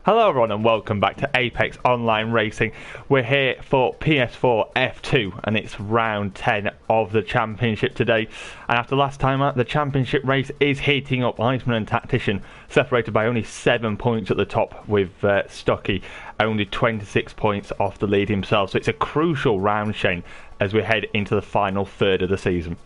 Hello everyone and welcome back to Apex Online Racing. We're here for PS4 F2 and it's round 10 of the championship today. And after last time out, the championship race is heating up. Iceman and Tactician separated by only 7 points at the top, with Stocky only 26 points off the lead himself. So it's a crucial round, Shane, as we head into the final third of the season.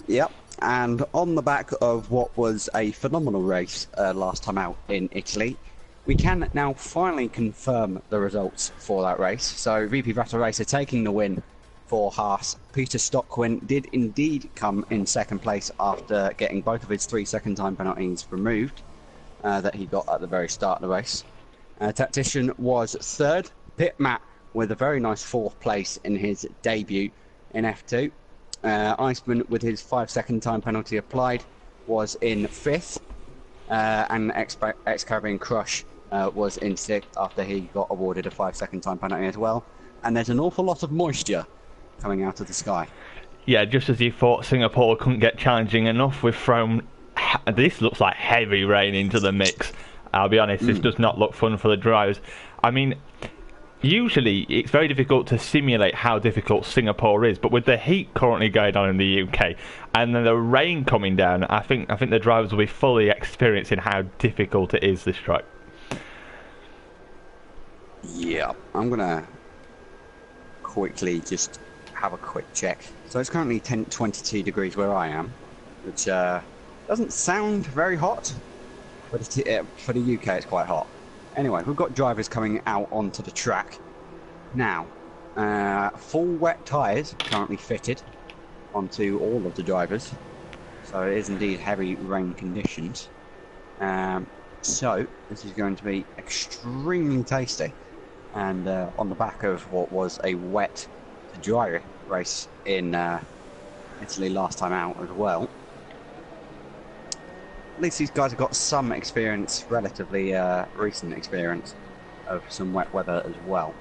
Yep, and on the back of what was a phenomenal race last time out in Italy, we can now finally confirm the results for that race. So VP Battle Racer taking the win for Haas. Peter Stockwin did indeed come in second place after getting both of his 3 second time penalties removed that he got at the very start of the race. Tactician was third. Pit Matt with a very nice fourth place in his debut in F2. Iceman with his 5 second time penalty applied was in fifth. And Ex-Caribbean Crush was in sixth after he got awarded a 5 second time penalty as well. And there's an awful lot of moisture coming out of the sky. Yeah, just as you thought Singapore couldn't get challenging enough, we've thrown... This looks like heavy rain into the mix. I'll be honest, this does not look fun for the drivers. I mean, usually it's very difficult to simulate how difficult Singapore is, but with the heat currently going on in the UK and then the rain coming down, I think the drivers will be fully experiencing how difficult it is, this track. Yeah, I'm gonna quickly just have a quick check. So it's currently 22 degrees where I am, which doesn't sound very hot, but for the UK it's quite hot. Anyway, we've got drivers coming out onto the track now. Full wet tyres currently fitted onto all of the drivers, so it is indeed heavy rain conditions. So this is going to be extremely tasty, and on the back of what was a wet to dry race in Italy last time out as well. At least these guys have got some experience, relatively recent experience, of some wet weather as well.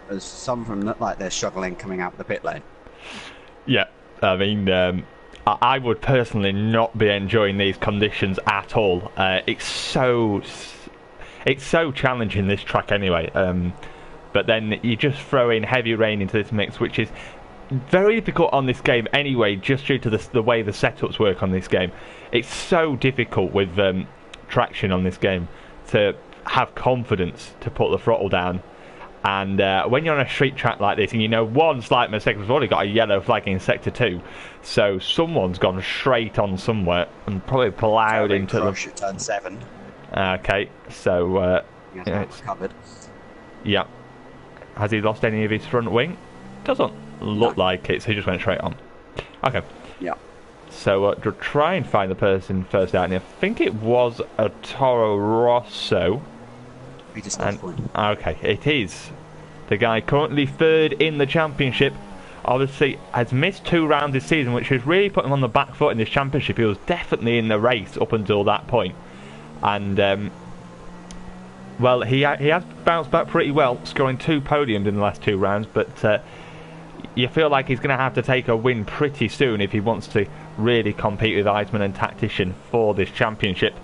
As some of them look like they're struggling coming out the pit lane. Yeah, I mean, I would personally not be enjoying these conditions at all. It's so challenging, this track anyway. But then you just throw in heavy rain into this mix, which is very difficult on this game anyway, just due to the way the setups work on this game. It's so difficult with traction on this game to have confidence to put the throttle down. And when you're on a street track like this, and you know one slight mistake, we've already got a yellow flag in Sector 2, so someone's gone straight on somewhere and probably ploughed into the... turn 7. Okay, so... it's covered. Yeah. Has he lost any of his front wing? Doesn't look like it, so he just went straight on. Okay. Yeah. So try and find the person first out, and I think it was a Toro Rosso. Okay, it is. The guy currently third in the championship. Obviously has missed 2 rounds this season, which has really put him on the back foot in this championship. He was definitely in the race up until that point. And, well, he has bounced back pretty well, scoring 2 podiums in the last 2 rounds, but you feel like he's going to have to take a win pretty soon if he wants to really compete with Iceman and Tactician for this championship.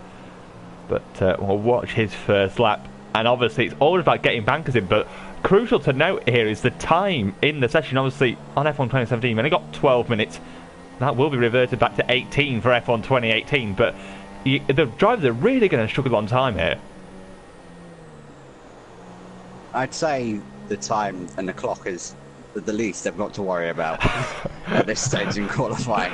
But we'll watch his first lap. And obviously it's always about getting bankers in, but crucial to note here is the time in the session. Obviously on F1 2017 we only got 12 minutes. That will be reverted back to 18 for F1 2018, but the drivers are really going to struggle on time here. I'd say the time and the clock is the least they've got to worry about at this stage in qualifying.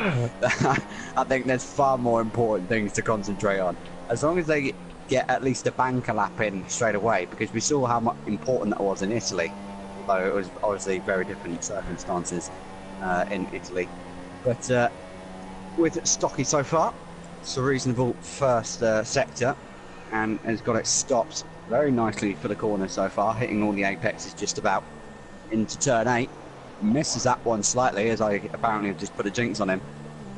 I think there's far more important things to concentrate on. As long as they get at least a banker lap in straight away, because we saw how important that was in Italy, although it was obviously very different circumstances in Italy. But with Stocky so far, it's a reasonable first sector, and has got it stopped very nicely for the corner so far, hitting all the apexes just about into turn 8. Misses that one slightly, as I apparently have just put a jinx on him,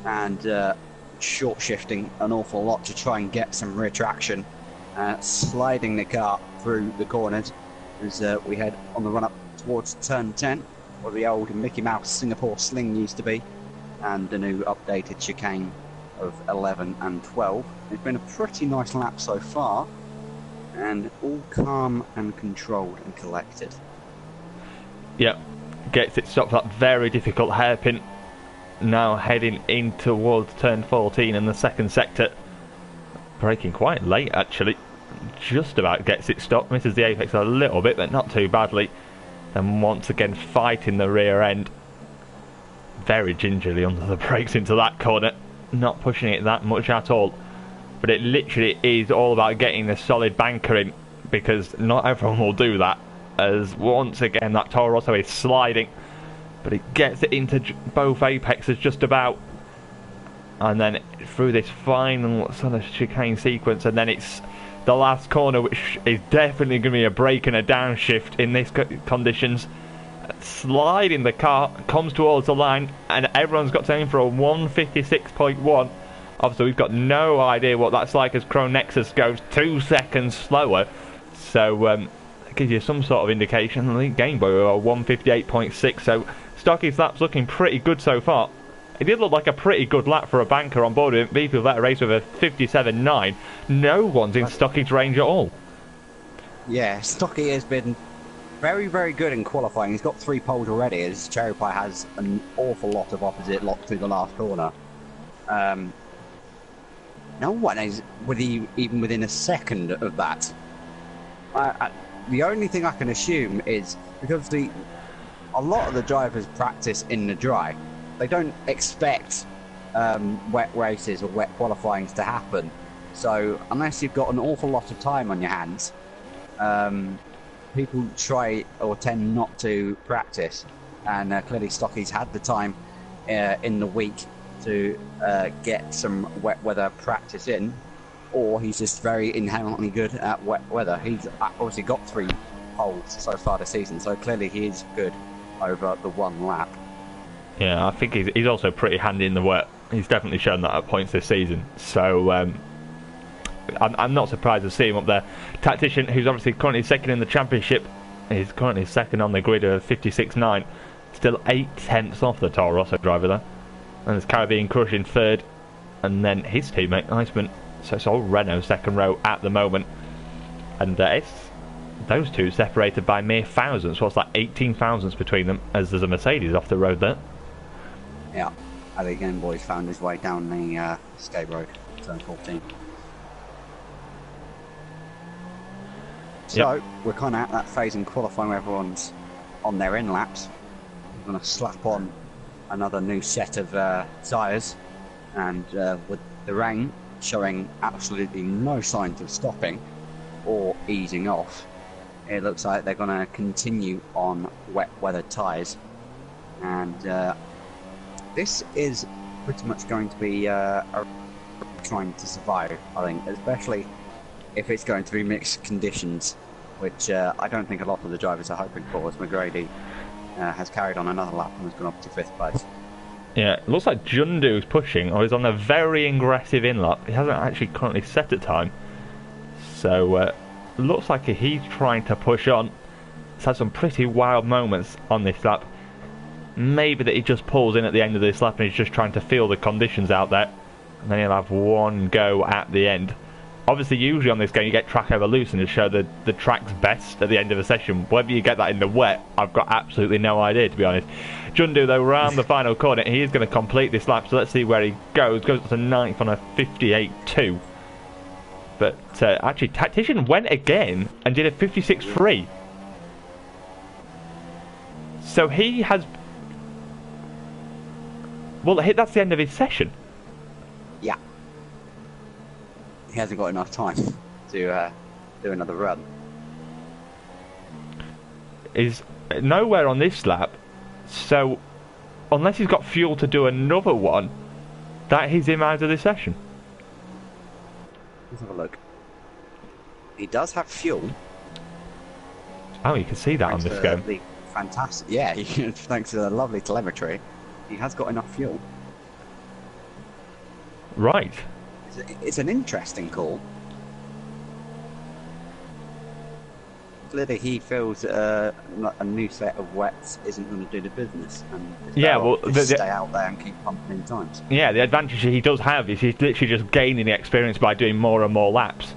and short shifting an awful lot to try and get some rear traction, sliding the car through the corners as we head on the run up towards turn 10, where the old Mickey Mouse Singapore sling used to be, and the new updated chicane of 11 and 12. It's been a pretty nice lap so far. And all calm and controlled and collected. Yep, gets it stopped that very difficult hairpin. Now heading in towards turn 14 in the second sector. Braking quite late actually. Just about gets it stopped, misses the apex a little bit but not too badly. And once again fighting the rear end. Very gingerly under the brakes into that corner. Not pushing it that much at all. But it literally is all about getting a solid banker in, because not everyone will do that, as once again that Toro Rosso is sliding, but it gets it into both apexes just about, and then through this final sort of chicane sequence, and then it's the last corner, which is definitely going to be a brake and a downshift in these conditions. Sliding the car, comes towards the line, and everyone's got to aim for a 156.1. Obviously, we've got no idea what that's like as Chrome Nexus goes 2 seconds slower. So, it gives you some sort of indication. I think Game Boy were 158.6. So, Stocky's lap's looking pretty good so far. It did look like a pretty good lap for a banker on board with BP of that race with a 57.9. No one's in Stocky's range at all. Yeah, Stocky has been very, very good in qualifying. He's got 3 poles already, as Cherry Pie has an awful lot of opposite lock through the last corner. No one is even within a second of that. The only thing I can assume is because a lot of the drivers practice in the dry. They don't expect wet races or wet qualifyings to happen. So unless you've got an awful lot of time on your hands, people try or tend not to practice. And clearly Stocky's had the time in the week to get some wet weather practice in, or he's just very inherently good at wet weather. He's obviously got 3 poles so far this season, so clearly he is good over the 1 lap. Yeah, I think he's also pretty handy in the wet. He's definitely shown that at points this season. So I'm not surprised to see him up there. Tactician, who's obviously currently second in the championship, is currently second on the grid of 56.9. Still 8/10 off the Toro Rosso driver there. And there's Caribbean Crush in third, and then his teammate Iceman. So it's all Renault second row at the moment, and it's those two separated by mere thousands. What's that? 18 thousandths between them, as there's a Mercedes off the road there. Yeah, I think Game Boy's found his way down the skate road, turn 14. So we're kind of at that phase in qualifying where everyone's on their in laps. We're going to slap on another new set of tyres, and with the rain showing absolutely no signs of stopping or easing off, it looks like they're going to continue on wet weather tyres, and this is pretty much going to be trying to survive, I think, especially if it's going to be mixed conditions, which I don't think a lot of the drivers are hoping for, as McGrady has carried on another lap and has gone up to 5th place. Yeah, it looks like Jundu's pushing, or is on a very aggressive in-lap. He hasn't actually currently set a time. So, looks like he's trying to push on. He's had some pretty wild moments on this lap. Maybe that he just pulls in at the end of this lap and he's just trying to feel the conditions out there. And then he'll have one go at the end. Obviously, usually on this game you get track evolution to show the track's best at the end of a session. Whether you get that in the wet, I've got absolutely no idea, to be honest. Jundu, though, round the final corner, he is going to complete this lap, so let's see where he goes. Goes up to 9th on a 58.2. But actually, Tactician went again and did a 56.3. So he has... Well, that's the end of his session. Yeah. He hasn't got enough time to do another run. Is nowhere on this lap, so unless he's got fuel to do another one, that is him out of this session. Let's have a look. He does have fuel. Oh, you can see that on this game. Fantastic, yeah. Thanks to the lovely telemetry, he has got enough fuel. Right. It's an interesting call. Clearly, he feels a new set of wets isn't going to do the business, and yeah, well, stay out there and keep pumping in times. Yeah, the advantage he does have is he's literally just gaining the experience by doing more and more laps.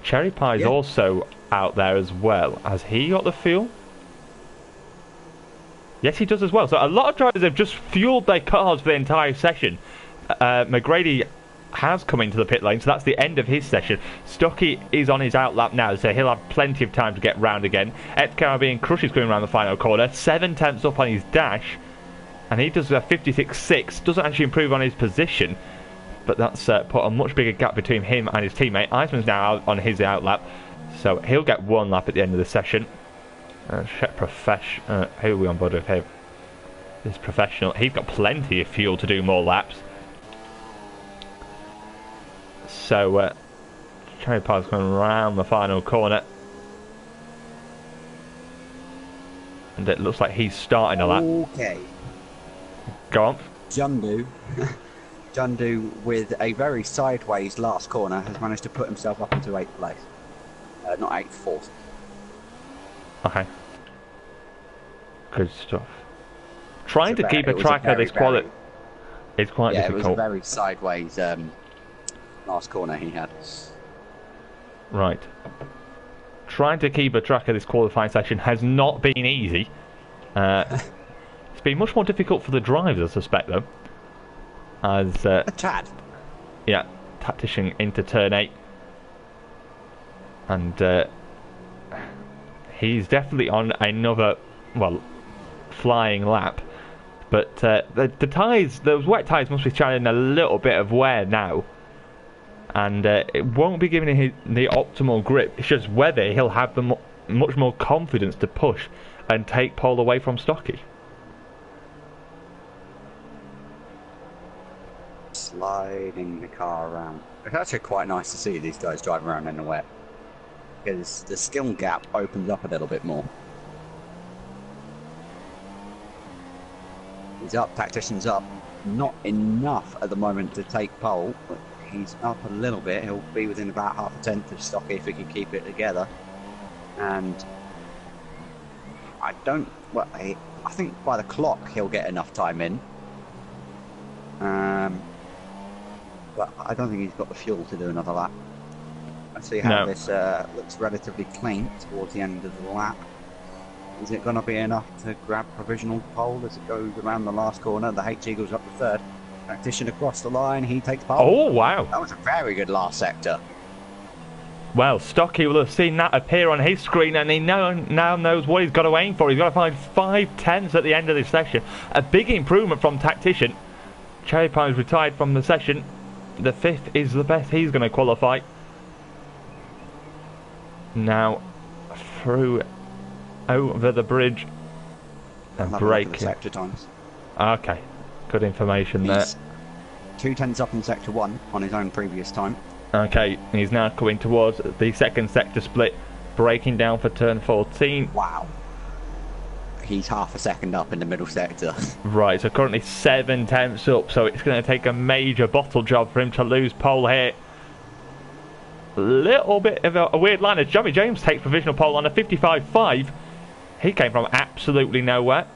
Cherry Pie's also out there as well. Has he got the fuel? Yes, he does as well. So a lot of drivers have just fueled their cars for the entire session. McGrady has come into the pit lane, so that's the end of his session. Stuckey is on his outlap now, so he'll have plenty of time to get round again. Caribbean Crush is going around the final corner, 7 tenths up on his dash, and he does a 56.6. Doesn't actually improve on his position, but that's put a much bigger gap between him and his teammate. Iceman's now out on his outlap, so he'll get 1 lap at the end of the session. Check who are we on board with here? This professional, he's got plenty of fuel to do more laps. So, Cherry Pie's going around the final corner. And it looks like he's starting a lap. Okay. Go on. Jundu with a very sideways last corner has managed to put himself up into 8th place. Not 8th, 4th. Okay. Good stuff. Trying to keep a track of this quality is quite difficult. It was a very sideways last corner he had. Right. Trying to keep a track of this qualifying session has not been easy. It's been much more difficult for the drivers, I suspect, though. As a tad. Yeah, Tactician into turn 8. And he's definitely on another, well, flying lap. But the tyres, those wet tyres must be showing a little bit of wear now. And it won't be giving him the optimal grip. It's just whether he'll have the much more confidence to push and take pole away from Stuckey. Sliding the car around. It's actually quite nice to see these guys driving around in the wet, because the skill gap opens up a little bit more. He's up, Tactician's up. Not enough at the moment to take pole, but he's up a little bit. He'll be within about half a tenth of Stuckey if he can keep it together. And I think by the clock he'll get enough time in. But I don't think he's got the fuel to do another lap. Let's see how this looks relatively clean towards the end of the lap. Is it going to be enough to grab provisional pole as it goes around the last corner? The H-Eagle's up to 3rd. Tactician across the line, he takes pole. Oh, wow. That was a very good last sector. Well, Stuckey will have seen that appear on his screen, and he now knows what he's got to aim for. He's got to find 5 tenths at the end of this session. A big improvement from Tactician. Cherry Pie's retired from the session. The 5th is the best he's going to qualify. Now, through over the bridge and braking. The sector times. Okay, good information there. 2 tenths up in sector 1 on his own previous time. Okay, he's now coming towards the second sector split, braking down for turn 14. Wow. He's half a second up in the middle sector. Right, so currently 7 tenths up, so it's going to take a major bottle job for him to lose pole here. A little bit of a weird line as Johnny James takes provisional pole on a 55.5. He came from absolutely nowhere.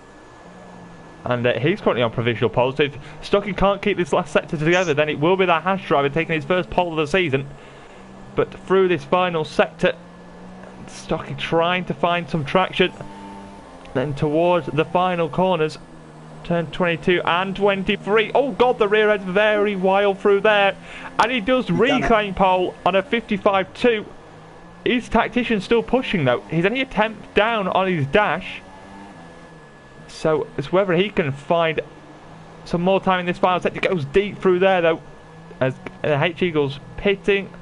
And he's currently on provisional pole. So if Stuckey can't keep this last sector together, then it will be that Haas driver taking his first pole of the season. But through this final sector, Stuckey trying to find some traction. Then towards the final corners, turn 22 and 23. Oh God, the rear end's very wild through there. And he does reclaim pole on a 55.2. His Tactician still pushing though. He's only a tenth down on his dash. So it's whether he can find some more time in this final sector. It goes deep through there though, as the H-Eagle's pitting.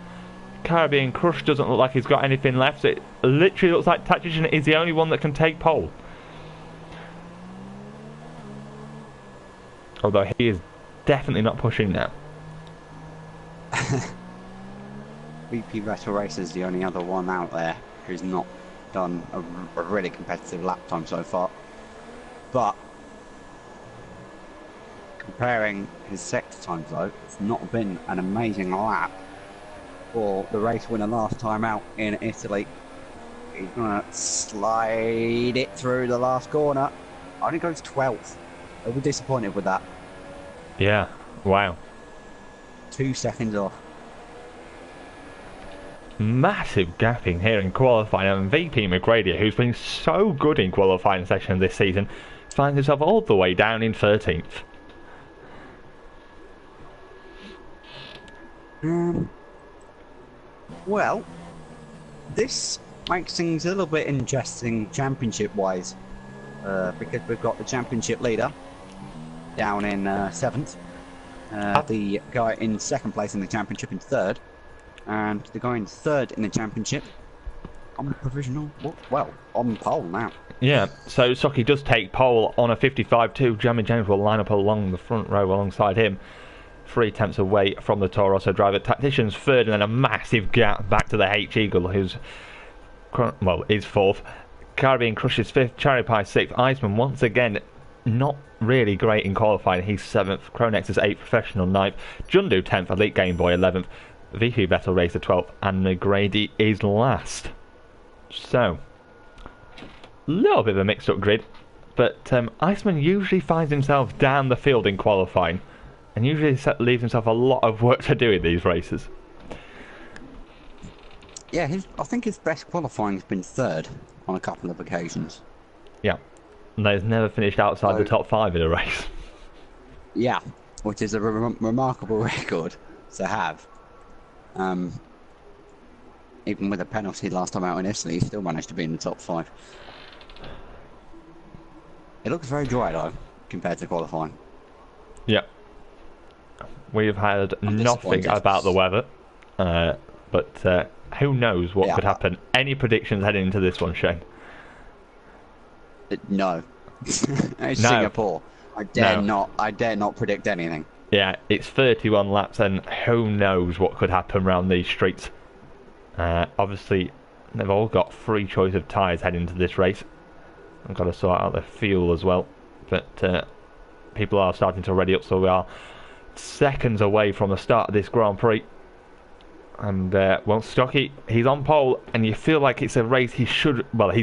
Caribbean Crush doesn't look like he's got anything left. It literally looks like Tactician is the only one that can take pole. Although he is definitely not pushing now. BP Retro Racer is the only other one out there who's not done a really competitive lap time so far. But comparing his sector times though, it's not been an amazing lap for the race winner last time out in Italy. He's going to slide it through the last corner. Only goes 12th. I'll be disappointed with that. Yeah, wow. 2 seconds off. massive gap in here in qualifying, and VP McGrady, who's been so good in qualifying session this season, finds himself all the way down in 13th. Well, this makes things a little bit interesting championship-wise, because we've got the championship leader down in 7th, the guy in 2nd place in the championship in 3rd, and the guy in 3rd in the championship on the provisional, well, on pole now. Yeah, so Stocky does take pole on a 55-2. Jamie James will line up along the front row alongside him, 3 tenths away from the Toro Rosso driver. Tactician's 3rd, and then a massive gap back to the H-Eagle, who's, well, is 4th. Caribbean Crush is 5th, Cherry Pie 6th. Iceman, once again, not really great in qualifying. He's 7th, Cronex is 8th, Professional 9th, Jundu 10th, Elite Game Boy 11th, VP Vettel Racer 12th, and McGrady is last. So, a little bit of a mixed up grid, but Iceman usually finds himself down the field in qualifying, and usually leaves himself a lot of work to do in these races. Yeah, I think his best qualifying has been 3rd on a couple of occasions. Yeah, and he's never finished outside the top 5 in a race. Yeah, which is a remarkable record to have. Even with a penalty last time out in Italy, he still managed to be in the top 5. It looks very dry though, compared to qualifying. Yeah. We've had nothing about the weather, but who knows what could happen. Any predictions heading into this one, Shane? No. It's Singapore. I dare not predict anything. Yeah, it's 31 laps, and who knows what could happen around these streets. Obviously, they've all got free choice of tyres heading into this race. I've got to sort out the fuel as well, but people are starting to ready up, so we are seconds away from the start of this Grand Prix. And well, Stocky, he's on pole, and you feel like it's a race he's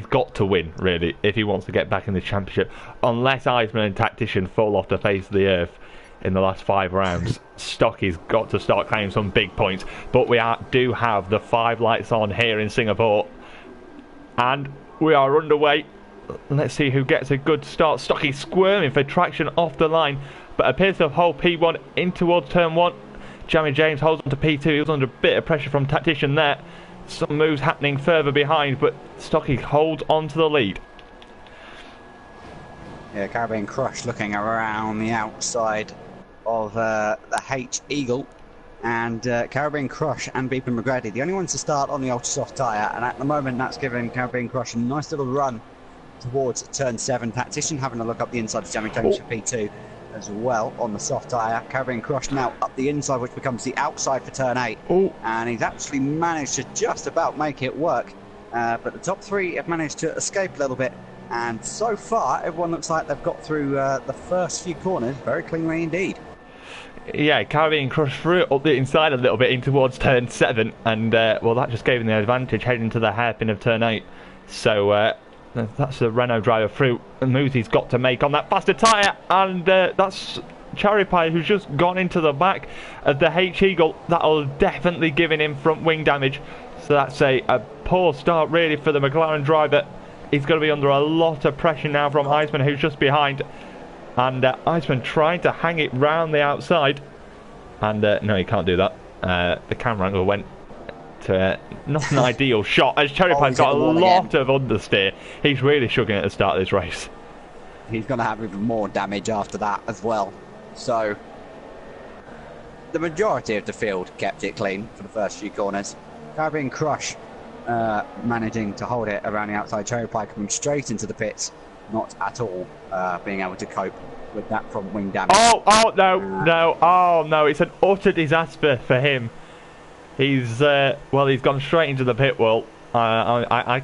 got to win, really, if he wants to get back in the championship, unless Iceman and Tactician fall off the face of the earth in the last 5 rounds. Stocky's got to start claiming some big points, but we do have the 5 lights on here in Singapore, and we are underway. Let's see who gets a good start. Stocky squirming for traction off the line, but appears to have hold P1 in towards turn 1. Jamie James holds on to P2. He was under a bit of pressure from Tactician there. Some moves happening further behind, but Stocky holds on to the lead. Yeah, Caribbean Crush looking around the outside of the H-Eagle, and Caribbean Crush and Beeper McGrady, the only ones to start on the ultra soft tyre, and at the moment that's giving Caribbean Crush a nice little run towards turn 7. Tactician having a look up the inside of Jamie James for P2 as well on the soft tyre. Caribbean Crush now up the inside, which becomes the outside for turn 8. And he's actually managed to just about make it work, but the top 3 have managed to escape a little bit, and so far everyone looks like they've got through the first few corners very cleanly indeed. Yeah, Caribbean Crush threw it up the inside a little bit in towards turn 7, and well, that just gave him the advantage heading to the hairpin of turn 8. So that's the Renault driver through. The moves he's got to make on that faster tyre, and that's Cherry Pie, who's just gone into the back of the H-Eagle. That'll definitely giving him front wing damage. So that's a poor start really for the McLaren driver. He's going to be under a lot of pressure now from Iceman, who's just behind. And Iceman trying to hang it round the outside. And no, he can't do that. The camera angle went to not an ideal shot, as Cherry Pie's got a lot of understeer. He's really struggling at the start of this race. He's going to have even more damage after that as well. So the majority of the field kept it clean for the first few corners. Caribbean Crush managing to hold it around the outside. Cherry Pie coming straight into the pits, not at all being able to cope with that front wing damage. No, it's an utter disaster for him. He's he's gone straight into the pit wall. I've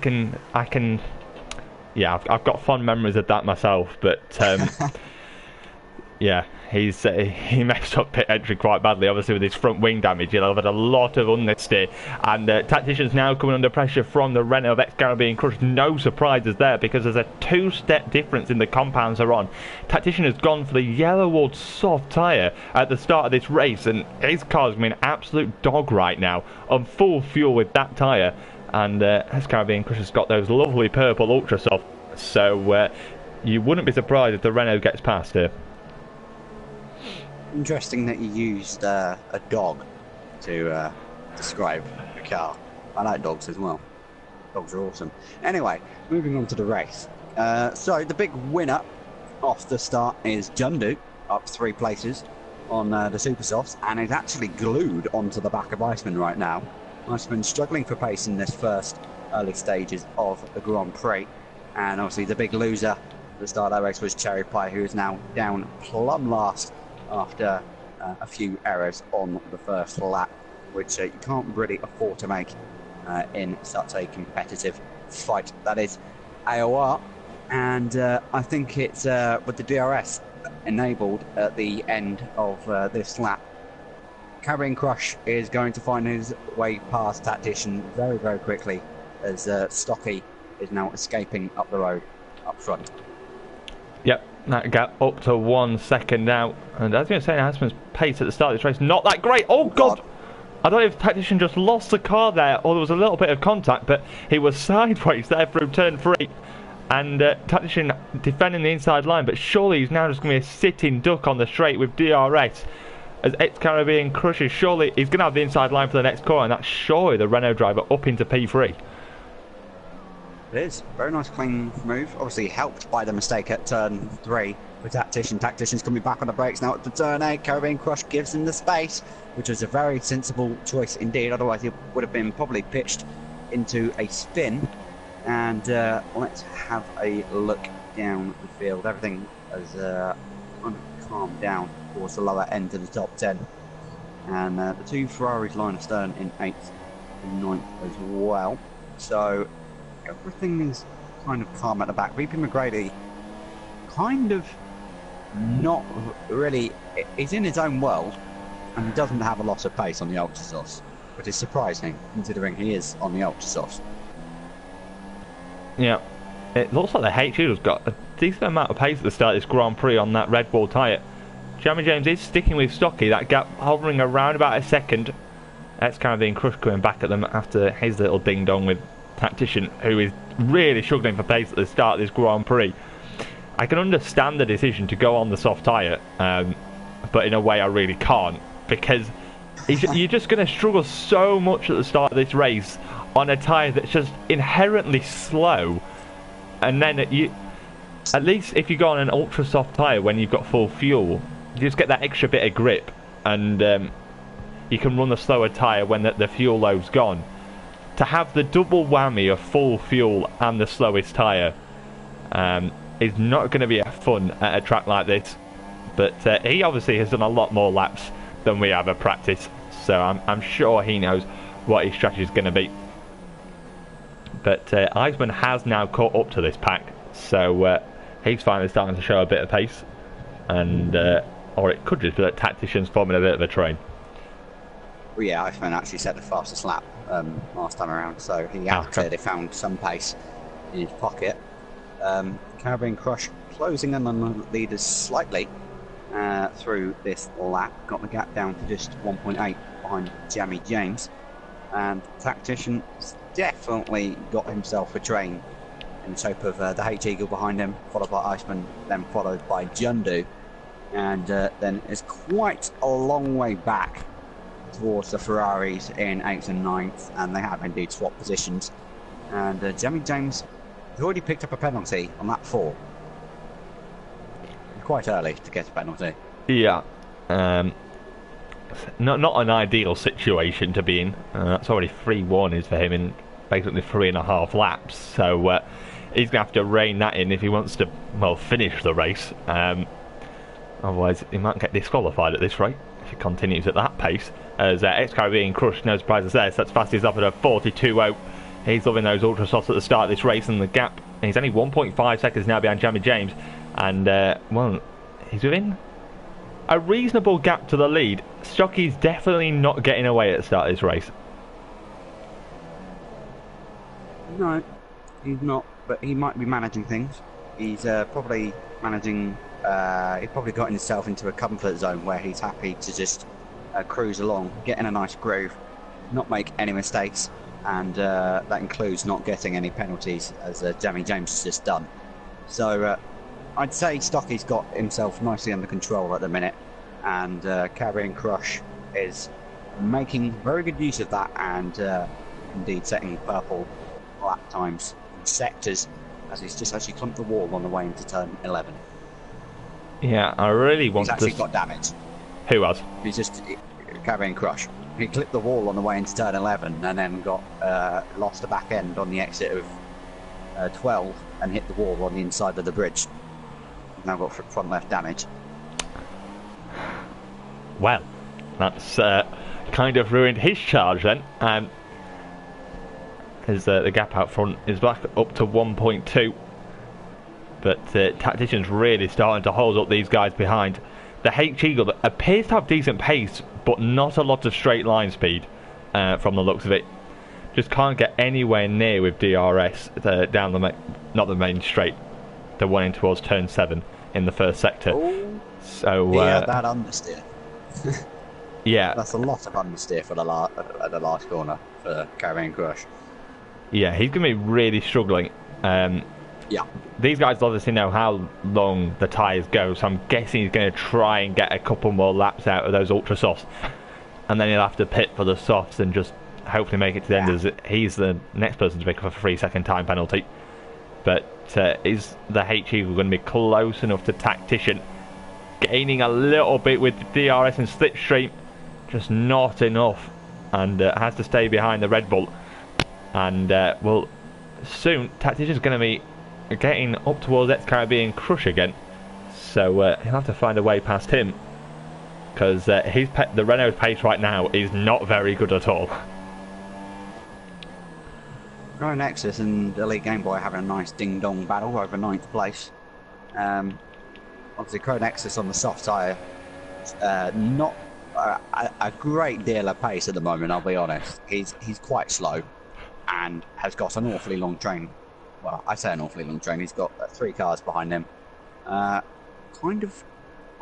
got fond memories of that myself, but Yeah, he messed up pit entry quite badly, obviously with his front wing damage. He'll have had a lot of understeer, and Tactician's now coming under pressure from the Renault of Ex-Caribbean Crush. No surprises there, because there's a two-step difference in the compounds they're on. Tactician has gone for the yellow wood soft tyre at the start of this race, and his car's been an absolute dog right now, on full fuel with that tyre, and Ex-Caribbean Crush has got those lovely purple ultra soft, so you wouldn't be surprised if the Renault gets past here. Interesting that you used a dog to describe the car. I like dogs as well. Dogs are awesome. Anyway, moving on to the race. So the big winner off the start is Jundu, up 3 places on the Super Softs, and is actually glued onto the back of Iceman right now. Iceman struggling for pace in this first early stages of the Grand Prix, and obviously the big loser at the start of that race was Cherry Pie, who is now down plumb last after a few errors on the first lap, which you can't really afford to make in such a competitive fight. That is AOR, and I think it's with the DRS enabled at the end of this lap. Caribbean Crush is going to find his way past Tactician very, very quickly, as Stocky is now escaping up the road up front. Yep, that gap up to 1 second now. And as you were saying, Asman's pace at the start of this race, not that great. Oh, God! I don't know if Tactician just lost the car there, or there was a little bit of contact, but he was sideways there through turn 3. And Tactician defending the inside line, but surely he's now just going to be a sitting duck on the straight with DRS. As Ex-Caribbean crushes, surely he's going to have the inside line for the next corner, and that's surely the Renault driver up into P3. It is. Very nice clean move. Obviously helped by the mistake at turn 3 with Tactician. Tactician's coming back on the brakes now at the turn 8. Caribbean Crush gives him the space, which was a very sensible choice indeed. Otherwise he would have been probably pitched into a spin. And let's have a look down the field. Everything has kind of calmed down towards the lower end of the top 10. And the 2 Ferraris line astern in 8th and 9th as well. So everything is kind of calm at the back. VP McGrady kind of not really, he's in his own world and he doesn't have a lot of pace on the Ultrasofts, which is surprising considering he is on the Ultrasofts. Yeah, it looks like the HU has got a decent amount of pace at the start of this Grand Prix on that Red Bull tyre. Jamie James is sticking with Stocky, that gap hovering around about a second. Ex-Caribbean Crush coming back at them after his little ding-dong with Tactician, who is really struggling for pace at the start of this Grand Prix. I can understand the decision to go on the soft tyre, but in a way I really can't, because you're just going to struggle so much at the start of this race on a tyre that's just inherently slow, and then at least if you go on an ultra soft tyre when you've got full fuel, you just get that extra bit of grip, and you can run the slower tyre when the fuel load's gone. To have the double whammy of full fuel and the slowest tyre is not going to be fun at a track like this, but he obviously has done a lot more laps than we have at practice, so I'm sure he knows what his strategy is going to be. But Iceman has now caught up to this pack, so he's finally starting to show a bit of pace, and or it could just be that Tactician's forming a bit of a train. Well, yeah, Iceman actually set the fastest lap last time around, so he clearly found some pace in his pocket. Caribbean Crush closing in on the leaders slightly through this lap, got the gap down to just 1.8 behind Jamie James, and Tactician definitely got himself a train in the hope of the H-Eagle behind him, followed by Iceman, then followed by Jundu, and then is quite a long way back towards the Ferraris in 8th and 9th, and they have indeed swapped positions. And Jamie James has already picked up a penalty on lap 4. Quite early to get a penalty. Yeah, not an ideal situation to be in. That's already 3 warnings for him in basically 3.5 laps, so he's going to have to rein that in if he wants to, well, finish the race. Otherwise he might get disqualified at this rate if he continues at that pace. As Ex-Caribbean Crush, no surprises there, so that's fast. He's up at a 42.0. He's loving those ultra softs at the start of this race, and the gap, he's only 1.5 seconds now behind Jamie James, and well, he's within a reasonable gap to the lead. Stocky's definitely not getting away at the start of this race. No, he's not, but he might be managing things. He's probably managing, he's probably got himself into a comfort zone where he's happy to just cruise along, get in a nice groove, not make any mistakes, and that includes not getting any penalties, as Jamie James has just done. So I'd say Stocky's got himself nicely under control at the minute, and Carrying Crush is making very good use of that, and indeed setting purple lap times in sectors, as he's just actually clumped the wall on the way into turn 11. Yeah, I really want to... He's actually got damage. Who was? He's just Carrying Crush. He clipped the wall on the way into turn 11 and then got lost the back end on the exit of 12 and hit the wall on the inside of the bridge. Now got front left damage. Well, that's kind of ruined his charge then. As the gap out front is back up to 1.2. But Tactician's really starting to hold up these guys behind. The H-Eagle appears to have decent pace, but not a lot of straight line speed from the looks of it. Just can't get anywhere near with DRS down the not the main straight, the one in towards turn 7 in the first sector. Oh, so yeah, that understeer. Yeah, that's a lot of understeer for the last corner for Carrying Crush. Yeah, he's going to be really struggling. Yeah. These guys obviously know how long the tyres go, so I'm guessing he's going to try and get a couple more laps out of those ultra softs, and then he'll have to pit for the softs and just hopefully make it to the end, as he's the next person to pick up a 3-second time penalty. But is the H-Eagle going to be close enough to Tactician? Gaining a little bit with DRS and slipstream, just not enough, and has to stay behind the Red Bull. And well, soon Tactician's going to be getting up towards ex-Caribbean Crush again, so he'll have to find a way past him, because the Renault's pace right now is not very good at all. Pro Nexus and Elite Game Boy having a nice ding-dong battle over 9th place. Obviously, Pro Nexus on the soft tyre, not a great deal of pace at the moment, I'll be honest. He's quite slow and has got an awfully long train. Well, I say an awfully long train. He's got 3 cars behind him. Kind of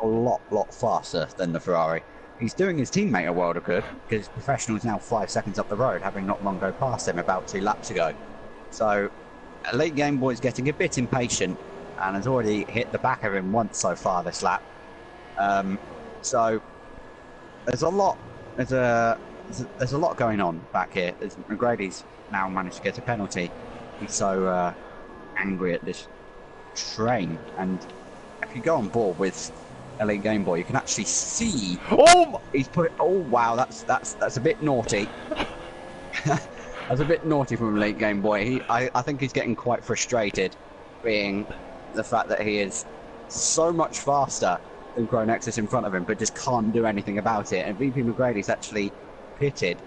a lot faster than the Ferrari. He's doing his teammate a world of good, because Professional is now 5 seconds up the road, having not long go past him about 2 laps ago. So, Elite Game Boy's getting a bit impatient and has already hit the back of him once so far this lap. So, there's a lot going on back here. McGrady's now managed to get a penalty. He's so angry at this train, and if you go on board with Elite Game Boy, you can actually see. Oh, he's put. Oh wow, that's a bit naughty. That's a bit naughty from Elite Game Boy. I think he's getting quite frustrated, being the fact that he is so much faster than Pro Nexus in front of him, but just can't do anything about it. And VP McGrady's actually pitted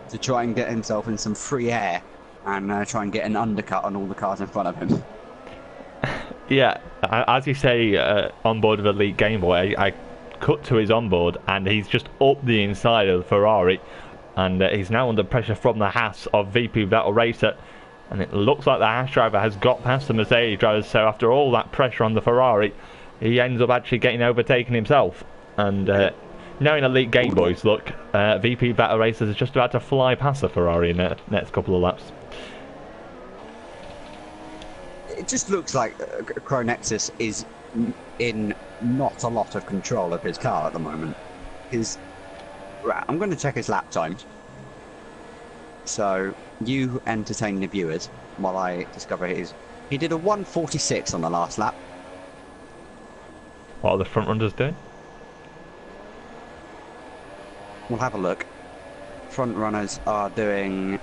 to try and get himself in some free air and try and get an undercut on all the cars in front of him. Yeah, as you say, on board of Elite Game Boy, I cut to his onboard and he's just up the inside of the Ferrari, and he's now under pressure from the Haas of VP Vettel Racer, and it looks like the Haas driver has got past the Mercedes drivers, so after all that pressure on the Ferrari, he ends up actually getting overtaken himself. And knowing Elite Game Boys, look, VP Vettel Racers is just about to fly past the Ferrari in the next couple of laps. It just looks like Pro Nexus is in not a lot of control of his car at the moment. Right, I'm going to check his lap times. So you entertain the viewers while I discover he did a 1:46 on the last lap. What are the front runners doing? We'll have a look. Front runners are doing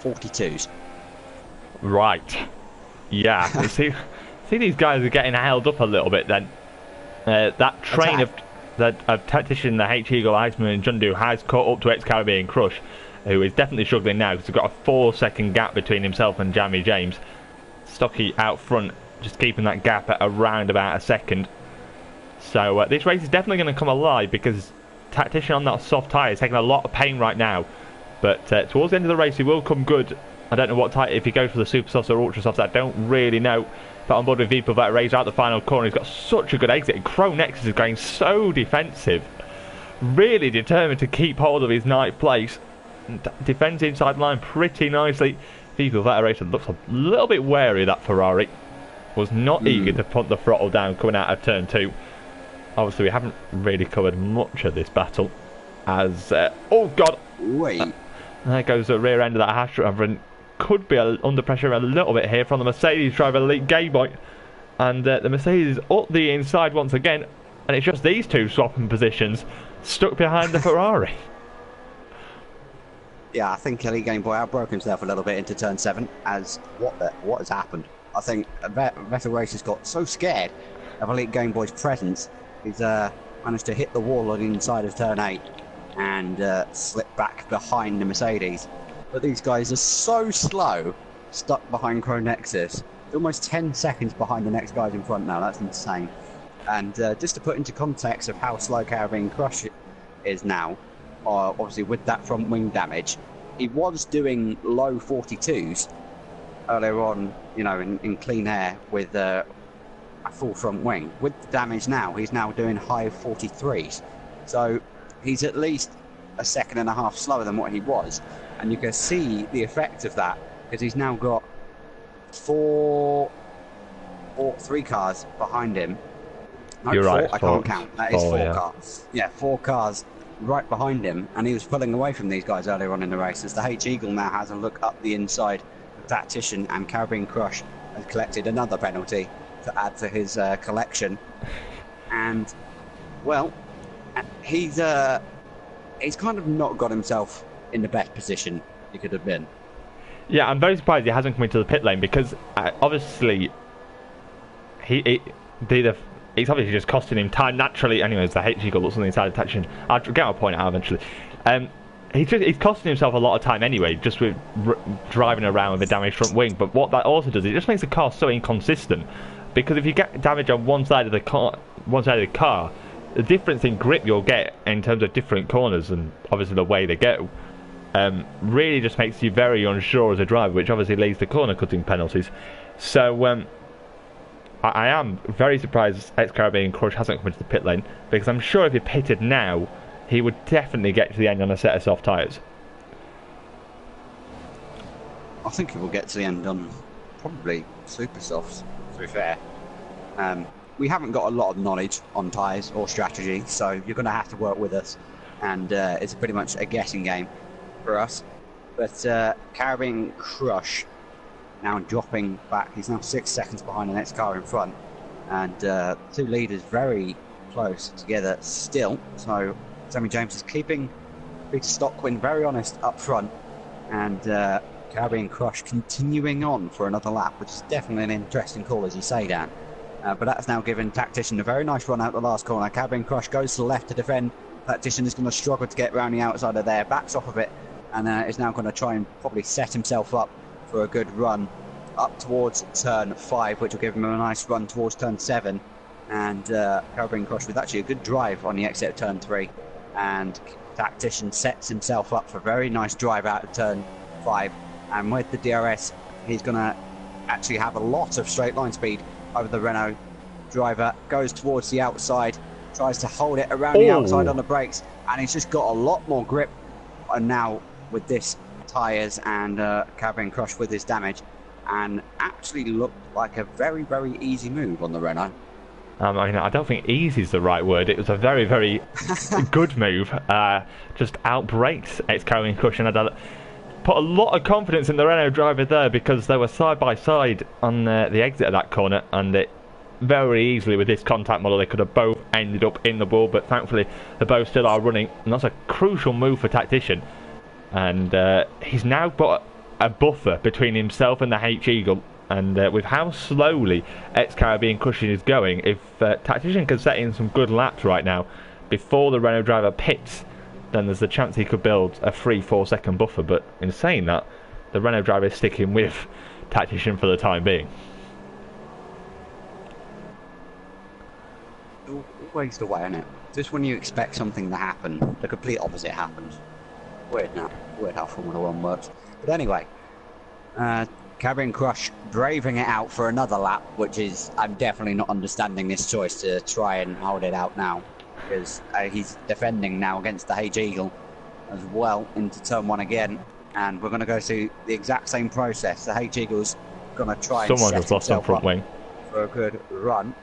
42s. Right. Yeah. You see these guys are getting held up a little bit then. That train of Tactician, the H-Eagle, Iceman and Jundu has caught up to ex-Caribbean Crush, who is definitely struggling now because he's got a 4-second gap between himself and Jamie James. Stocky out front, just keeping that gap at around about a second. So this race is definitely going to come alive because Tactician on that soft tyre is taking a lot of pain right now. But towards the end of the race, he will come good. I don't know what tyre, if he goes for the super softs or ultra softs, I don't really know. But on board with Vipul Veteran out the final corner, he's got such a good exit. Crow Nexus is going so defensive. Really determined to keep hold of his ninth place. Defends inside line pretty nicely. Vipul Veteran looks a little bit wary of that Ferrari. Was not eager to put the throttle down coming out of turn 2. Obviously, we haven't really covered much of this battle. As, oh god! Wait. There goes the rear end of that Hash driver, and could be under pressure a little bit here from the Mercedes driver, Elite Gameboy. And the Mercedes is up the inside once again, and it's just these two swapping positions, stuck behind the Ferrari. Yeah, I think Elite Gameboy outbroke himself a little bit into turn 7, as what has happened? I think Vettel Racers got so scared of Elite Gameboy's presence, he's managed to hit the wall on the inside of turn 8 and slip back behind the Mercedes. But these guys are so slow, stuck behind Crow Nexus. They're almost 10 seconds behind the next guys in front now. That's insane. And just to put into context of how slow Caribbean Crush is now, obviously with that front wing damage, he was doing low 42s earlier on, you know, in clean air with a full front wing. With the damage now, he's now doing high 43s. So he's at least a second and a half slower than what he was. And you can see the effect of that because he's now got three cars behind him. No, You're four, right. I can't count. That is four yeah. cars. Yeah, 4 cars right behind him, and he was pulling away from these guys earlier on in the race. As the H Eagle now has a look up the inside of Tactician, and Caribbean Crush has collected another penalty to add to his collection. And well, he's kind of not got himself in the best position he could have been. Yeah, I'm very surprised he hasn't come into the pit lane because obviously it's obviously just costing him time naturally. Anyways, the H Eagle looks on the inside of Tactician. I'll get my point out eventually. He's costing himself a lot of time anyway, just with driving around with a damaged front wing. But what that also does, it just makes the car so inconsistent. Because if you get damage on one side of the car, the difference in grip you'll get in terms of different corners and obviously the way they go, really just makes you very unsure as a driver, which obviously leads to corner cutting penalties. So I am very surprised Ex-Caribbean Crush hasn't come into the pit lane, because I'm sure if he pitted now, he would definitely get to the end on a set of soft tyres. I think he will get to the end on probably super softs, to be fair. We haven't got a lot of knowledge on tyres or strategy, so you're going to have to work with us, and it's pretty much a guessing game for us. But Caribbean Crush now dropping back. He's now 6 seconds behind the next car in front, and two leaders very close together still. So Sammy James is keeping Peter Stockwin very honest up front, and Caribbean Crush continuing on for another lap, which is definitely an interesting call, as you say, Dan. But that's now given Tactician a very nice run out the last corner. Caribbean Crush goes to the left to defend. Tactician is going to struggle to get around the outside of there, backs off of it, and is now going to try and probably set himself up for a good run up towards turn 5, which will give him a nice run towards turn 7. And Caribbean Crush with actually a good drive on the exit of turn 3. And Tactician sets himself up for a very nice drive out of turn 5. And with the DRS, he's going to actually have a lot of straight line speed over the Renault driver. Goes towards the outside, tries to hold it around the outside on the brakes, and he's just got a lot more grip. And now with this tyres and Caribbean Crush with his damage, and actually looked like a very, very easy move on the Renault. I don't think easy is the right word. It was a very, very good move. Just outbraked Ex-Caribbean Crush, and put a lot of confidence in the Renault driver there, because they were side by side on the exit of that corner, and it very easily with this contact model they could have both ended up in the wall, but thankfully they both still are running, and that's a crucial move for Tactician. And he's now got a buffer between himself and the H Eagle, and with how slowly Ex-Caribbean Crush is going, if Tactician can set in some good laps right now before the Renault driver pits, then there's a chance he could build a 3-4 second buffer. But in saying that, the Renault driver is sticking with Tactician for the time being. always the way, isn't it? Just when you expect something to happen, the complete opposite happens. Weird now. Weird how Formula 1 works. But anyway, Caribbean Crush braving it out for another lap, which is, I'm definitely not understanding this choice to try and hold it out now, because he's defending now against the H Eagle as well into turn 1 again, and we're going to go through the exact same process. The H Eagle's going to try and set just lost on himself front up wing for a good run.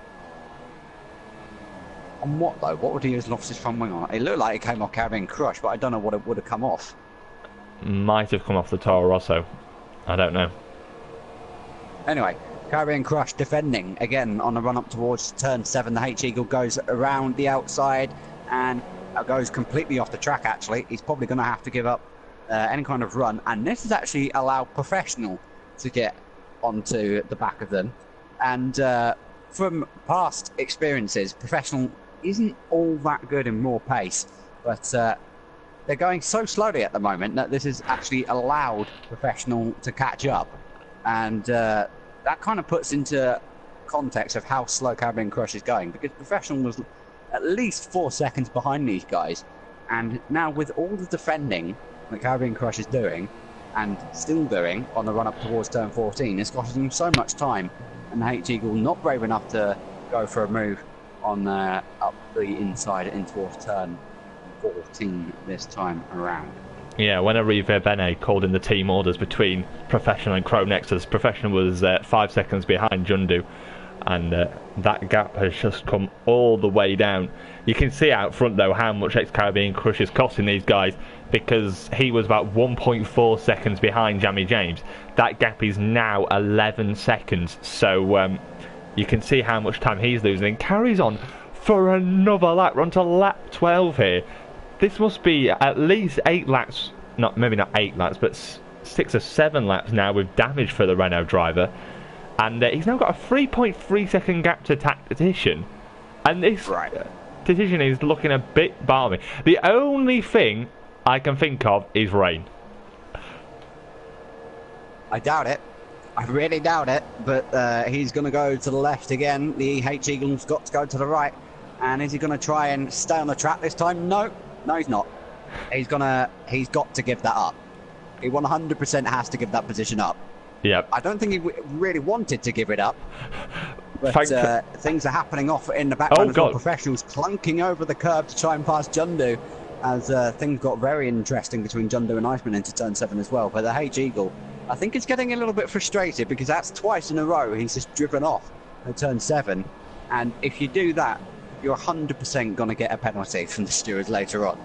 On what though? What would he have lost his front wing on? It looked like it came off Caribbean Crush, but I don't know what it would have come off. might have come off the Toro Rosso. I don't know. Anyway, Caribbean Crush defending again on the run up towards turn 7. The H Eagle goes around the outside and goes completely off the track. Actually, he's probably going to have to give up any kind of run, and this has actually allowed Professional to get onto the back of them. And from past experiences, Professional isn't all that good in raw pace, but they're going so slowly at the moment that this has actually allowed Professional to catch up. And that kind of puts into context of how slow Caribbean Crush is going, because Professional was at least 4 seconds behind these guys, and now with all the defending that Caribbean Crush is doing and still doing on the run up towards turn 14, it's costing him so much time, and the H Eagle not brave enough to go for a move on up the inside in towards turn 14 this time around. Yeah, when Arrive Bene called in the team orders between Professional and Crow Nexus, Professional was 5 seconds behind Jundu, and that gap has just come all the way down. You can see out front though how much Ex-Caribbean Crush is costing these guys, because he was about 1.4 seconds behind Jamie James. That gap is now 11 seconds, so you can see how much time he's losing, and carries on for another lap. We're on to lap 12 here. This must be at least 8 laps, maybe not 8 laps, but 6 or 7 laps now with damage for the Renault driver. And he's now got a 3.3 second gap to Tactician. And this Tactician is looking a bit balmy. The only thing I can think of is rain. I doubt it. I really doubt it. But he's going to go to the left again. The H Eagle's got to go to the right. And is he going to try and stay on the track this time? No. No, he's not. He's got to give that up. He 100% has to give that position up. Yep. I don't think he really wanted to give it up. But things are happening off in the background as well. Professionals clunking over the curb to try and pass Jundu, as things got very interesting between Jundu and Iceman into turn 7 as well. But the H Eagle, I think, is getting a little bit frustrated, because that's twice in a row he's just driven off at turn 7. And if you do that, you're 100% going to get a penalty from the stewards later on.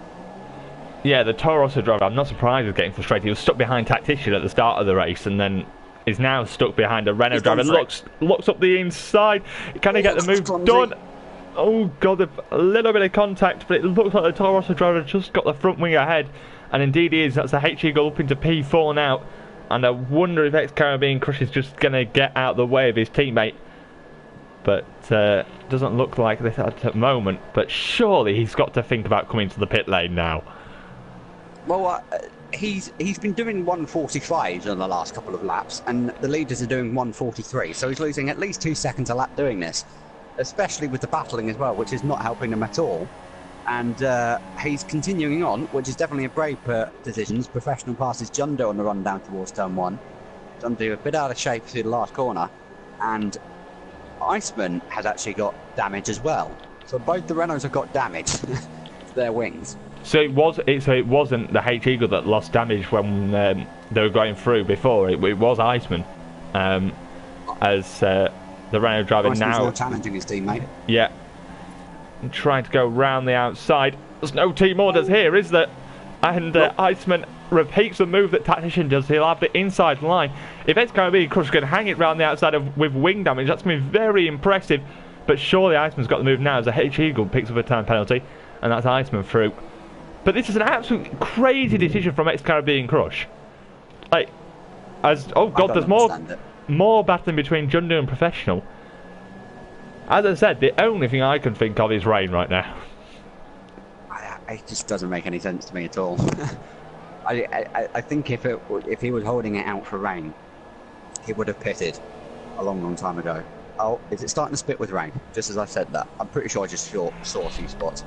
Yeah, the Toro Rosso driver, I'm not surprised he was getting frustrated. He was stuck behind Tactician at the start of the race, and then is now stuck behind a Renault driver. Looks up the inside. Can he get the move done? Oh god, a little bit of contact, but it looks like the Toro Rosso driver just got the front wing ahead. And indeed he is. That's the H Eagle up into P4 now. And I wonder if Ex-Caribbean Crush is just going to get out of the way of his teammate. But doesn't look like this at the moment. But surely he's got to think about coming to the pit lane now. Well, he's been doing 145s on the last couple of laps, and the leaders are doing 143. So he's losing at least 2 seconds a lap doing this, especially with the battling as well, which is not helping him at all. And he's continuing on, which is definitely a brave decision. Professional passes Jundo on the run down towards turn 1. Jundo a bit out of shape through the last corner, and Iceman has actually got damage as well. So both the Renaults have got damage to their wings. So it wasn't the H Eagle that lost damage when they were going through before. It was Iceman, as the Renault driver Iceman's now challenging his teammate. Yeah, and trying to go round the outside. There's no team orders here, is there? And Iceman repeats the move that Tactician does. He'll have the inside line. If Ex-Caribbean Crush can hang it round the outside with wing damage, that's going to be very impressive. But surely Iceman's got the move now as the H Eagle picks up a time penalty, and that's Iceman through. But this is an absolute crazy decision from Ex-Caribbean Crush. Like, oh god, there's more battling between Jundu and Professional. As I said, the only thing I can think of is rain right now. It just doesn't make any sense to me at all. I think if he was holding it out for rain, he would have pitted a long time ago. Oh, is it starting to spit with rain? Just as I said that. I'm pretty sure I just saw a few spots.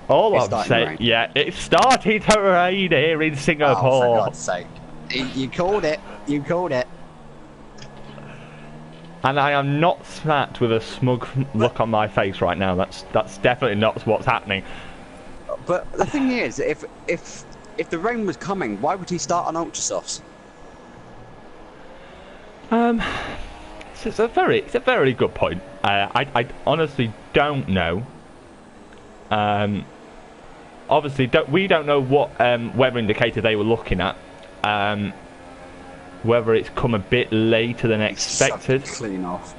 All It's I'm starting to saying, rain. yeah, it's starting to rain here in Oh, for Singapore. God's sake. You called it. You called it. And I am not smacked with a smug look on my face right now. That's definitely not what's happening. But the thing is, if the rain was coming, why would he start on ultra softs? It's a very good point. I honestly don't know. Obviously, we don't know what weather indicator they were looking at. Whether it's come a bit later than expected. Clean off.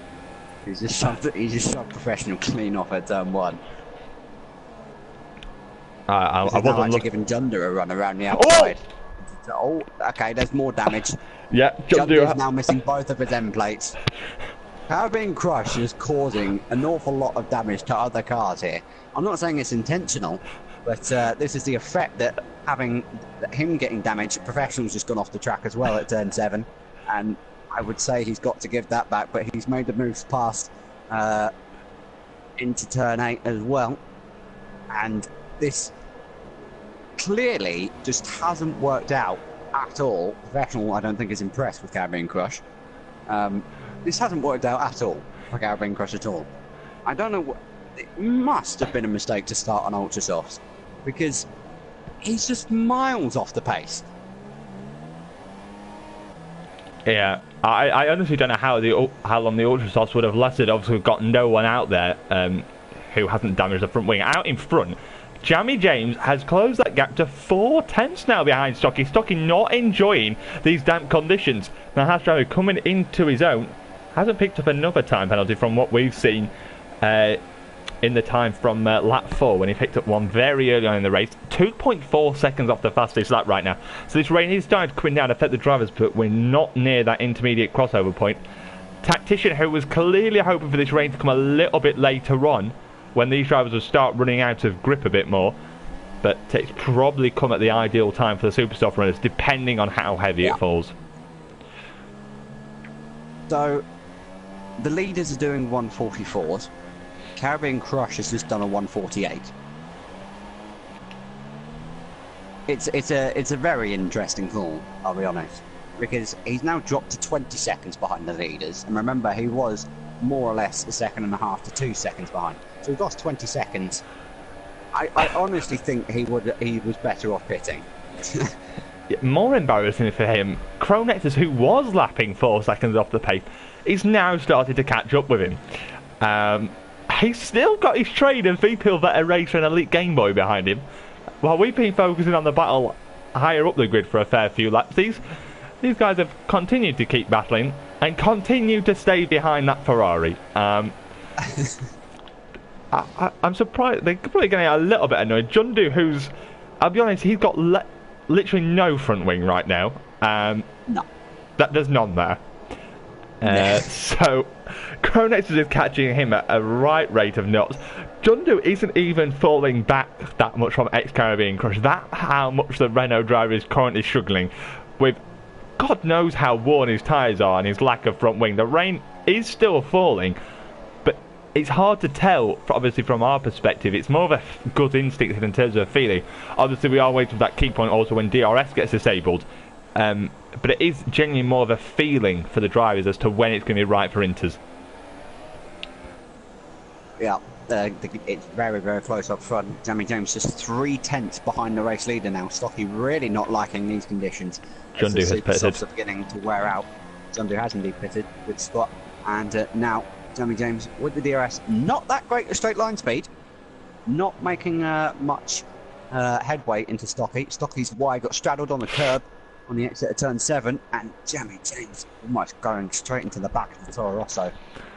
He's just shoved professional clean off at turn 1. I wasn't giving Junder a run around the outside. Oh, okay, there's more damage. Yeah, Junder is now missing both of his end plates. Caribbean Crush is causing an awful lot of damage to other cars here. I'm not saying it's intentional, but this is the effect that him getting damaged. Professional's just gone off the track as well at turn 7, and I would say he's got to give that back, but he's made the moves past into turn 8 as well, and this clearly just hasn't worked out at all. Professional, I don't think, is impressed with Caribbean Crush. This hasn't worked out at all for Caribbean Crush at all. I don't know. It must have been a mistake to start on ultra softs, because he's just miles off the pace. Yeah, I honestly don't know how long the ultra softs would have lasted. Obviously, we've got no one out there who hasn't damaged the front wing. Out in front, Jamie James has closed that gap to 4/10 now behind Stocky. Stocky not enjoying these damp conditions. Now Haas driver coming into his own, hasn't picked up another time penalty from what we've seen in the time from lap 4 when he picked up one very early on in the race. 2.4 seconds off the fastest lap right now. So this rain is starting to come down, affect the drivers, but we're not near that intermediate crossover point. Tactician, who was clearly hoping for this rain to come a little bit later on, when these drivers will start running out of grip a bit more, but it's probably come at the ideal time for the Supersoft runners, depending on how heavy it falls. So, the leaders are doing 144s. Caribbean Crush has just done a 148. It's a very interesting call, I'll be honest, because he's now dropped to 20 seconds behind the leaders, and remember, he was more or less a second and a half to 2 seconds behind. So he's lost 20 seconds. I honestly think he was better off pitting. More embarrassing for him, Cronexus, who was lapping 4 seconds off the pace, is now starting to catch up with him. He's still got his trainer, VP Vetter Racer and Elite Game Boy behind him. While we've been focusing on the battle higher up the grid for a fair few laps, these guys have continued to keep battling and continue to stay behind that Ferrari. I'm surprised. They're probably getting a little bit annoyed. Jundu, who's, I'll be honest, he's got literally no front wing right now. No. There's none there. So Cronexus is catching him at a right rate of knots. Jundu isn't even falling back that much from ex-Caribbean Crush. That's how much the Renault driver is currently struggling with. God knows how worn his tyres are and his lack of front wing. The rain is still falling, but it's hard to tell, obviously, from our perspective. It's more of a gut instinct in terms of a feeling. Obviously, we are waiting for that key point also when DRS gets disabled. But it is genuinely more of a feeling for the drivers as to when it's going to be right for Inters. Yeah, it's very, very close up front. Jamie James just 3/10 behind the race leader now. Stocky really not liking these conditions. Jundu has pitted. Softs are beginning to wear out. Jundu has indeed pitted with Scott. And now Jamie James with the DRS. Not that great a straight line speed. Not making much headway into Stocky. Stocky's wide, got straddled on the curb on the exit of turn 7, and Jamie James almost going straight into the back of the Toro Rosso.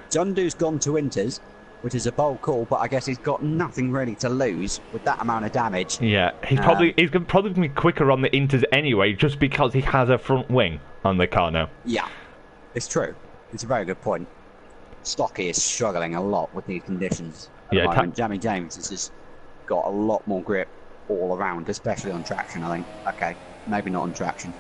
Jundu's gone to Inters, which is a bold call, but I guess he's got nothing really to lose with that amount of damage. Yeah, he's probably going to be quicker on the Inters anyway, just because he has a front wing on the car now. Yeah, it's true. It's a very good point. Stocky is struggling a lot with these conditions at the moment. Jamie James has just got a lot more grip all around, especially on traction, I think. Okay, maybe not on traction.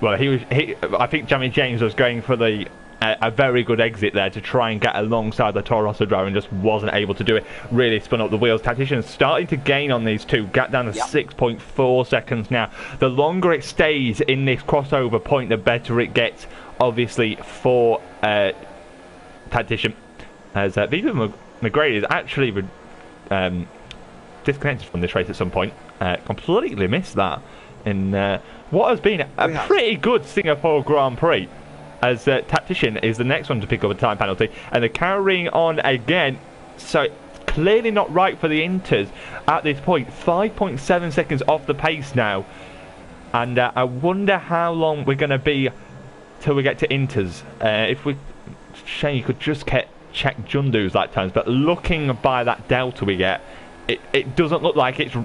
Well, I think Jamie James was going for the a very good exit there to try and get alongside the Toro Rosso driver and just wasn't able to do it. Really spun up the wheels. Tactician starting to gain on these two. Got down to 6.4 seconds now. The longer it stays in this crossover point, the better it gets, obviously, for Tactician. As Viva McGrady is actually disconnected from this race at some point. Completely missed that in what has been a pretty good Singapore Grand Prix. As Tactician is the next one to pick up a time penalty, and they're carrying on again, so it's clearly not right for the Inters at this point. 5.7 seconds off the pace now, and I wonder how long we're going to be till we get to Inters. If we, Shane, you could just check Jundu's lap times, but looking by that delta we get, it doesn't look like it's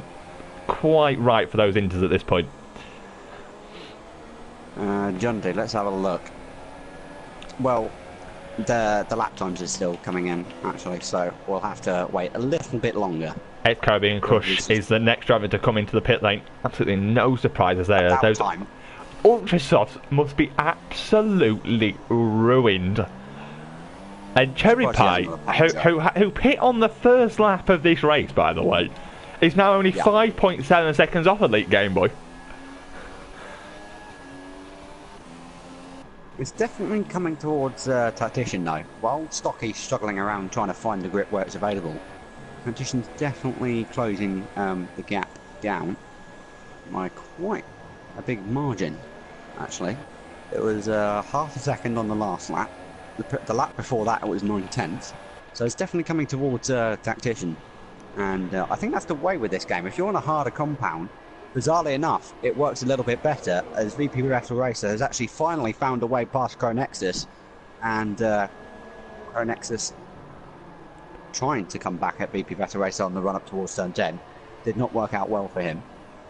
quite right for those Inters at this point. Jundu, let's have a look. Well, the lap times are still coming in, actually, so we'll have to wait a little bit longer. Ex-Caribbean Crush is the next driver to come into the pit lane. Absolutely no surprises there. Those ultra softs must be absolutely ruined. And Cherry Pie, who pit on the first lap of this race, by the way, is now only 5.7 seconds off Elite Game Boy. It's definitely coming towards Tactician though. While Stocky's struggling around trying to find the grip where it's available, Tactician's definitely closing the gap down by quite a big margin, actually. It was half a second on the last lap. The lap before that it was 9/10, so it's definitely coming towards Tactician. And I think that's the way with this game. If you're on a harder compound, bizarrely enough, it works a little bit better, as VP Battle Racer has actually finally found a way past Cronexus, and Cronexus trying to come back at VP Battle Racer on the run up towards turn 10 did not work out well for him,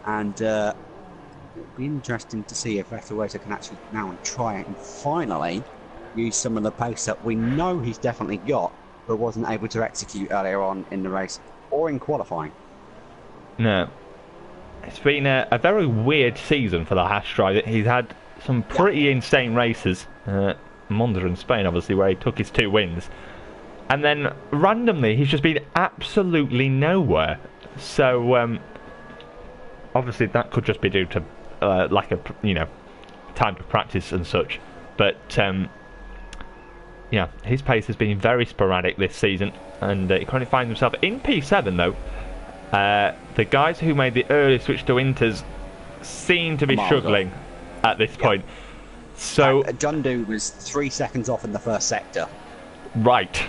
and it'll be interesting to see if Battle Racer can actually now try and finally use some of the pace that we know he's definitely got, but wasn't able to execute earlier on in the race or in qualifying. No. It's been a very weird season for the Hash driver. He's had some pretty insane races. Monza in Spain, obviously, where he took his 2 wins. And then, randomly, he's just been absolutely nowhere. So, obviously, that could just be due to lack of, time to practice and such. But, yeah, his pace has been very sporadic this season. And he currently finds himself in P7, though. The guys who made the early switch to Inters seem to be struggling at this point. So Jundu was 3 seconds off in the first sector. Right.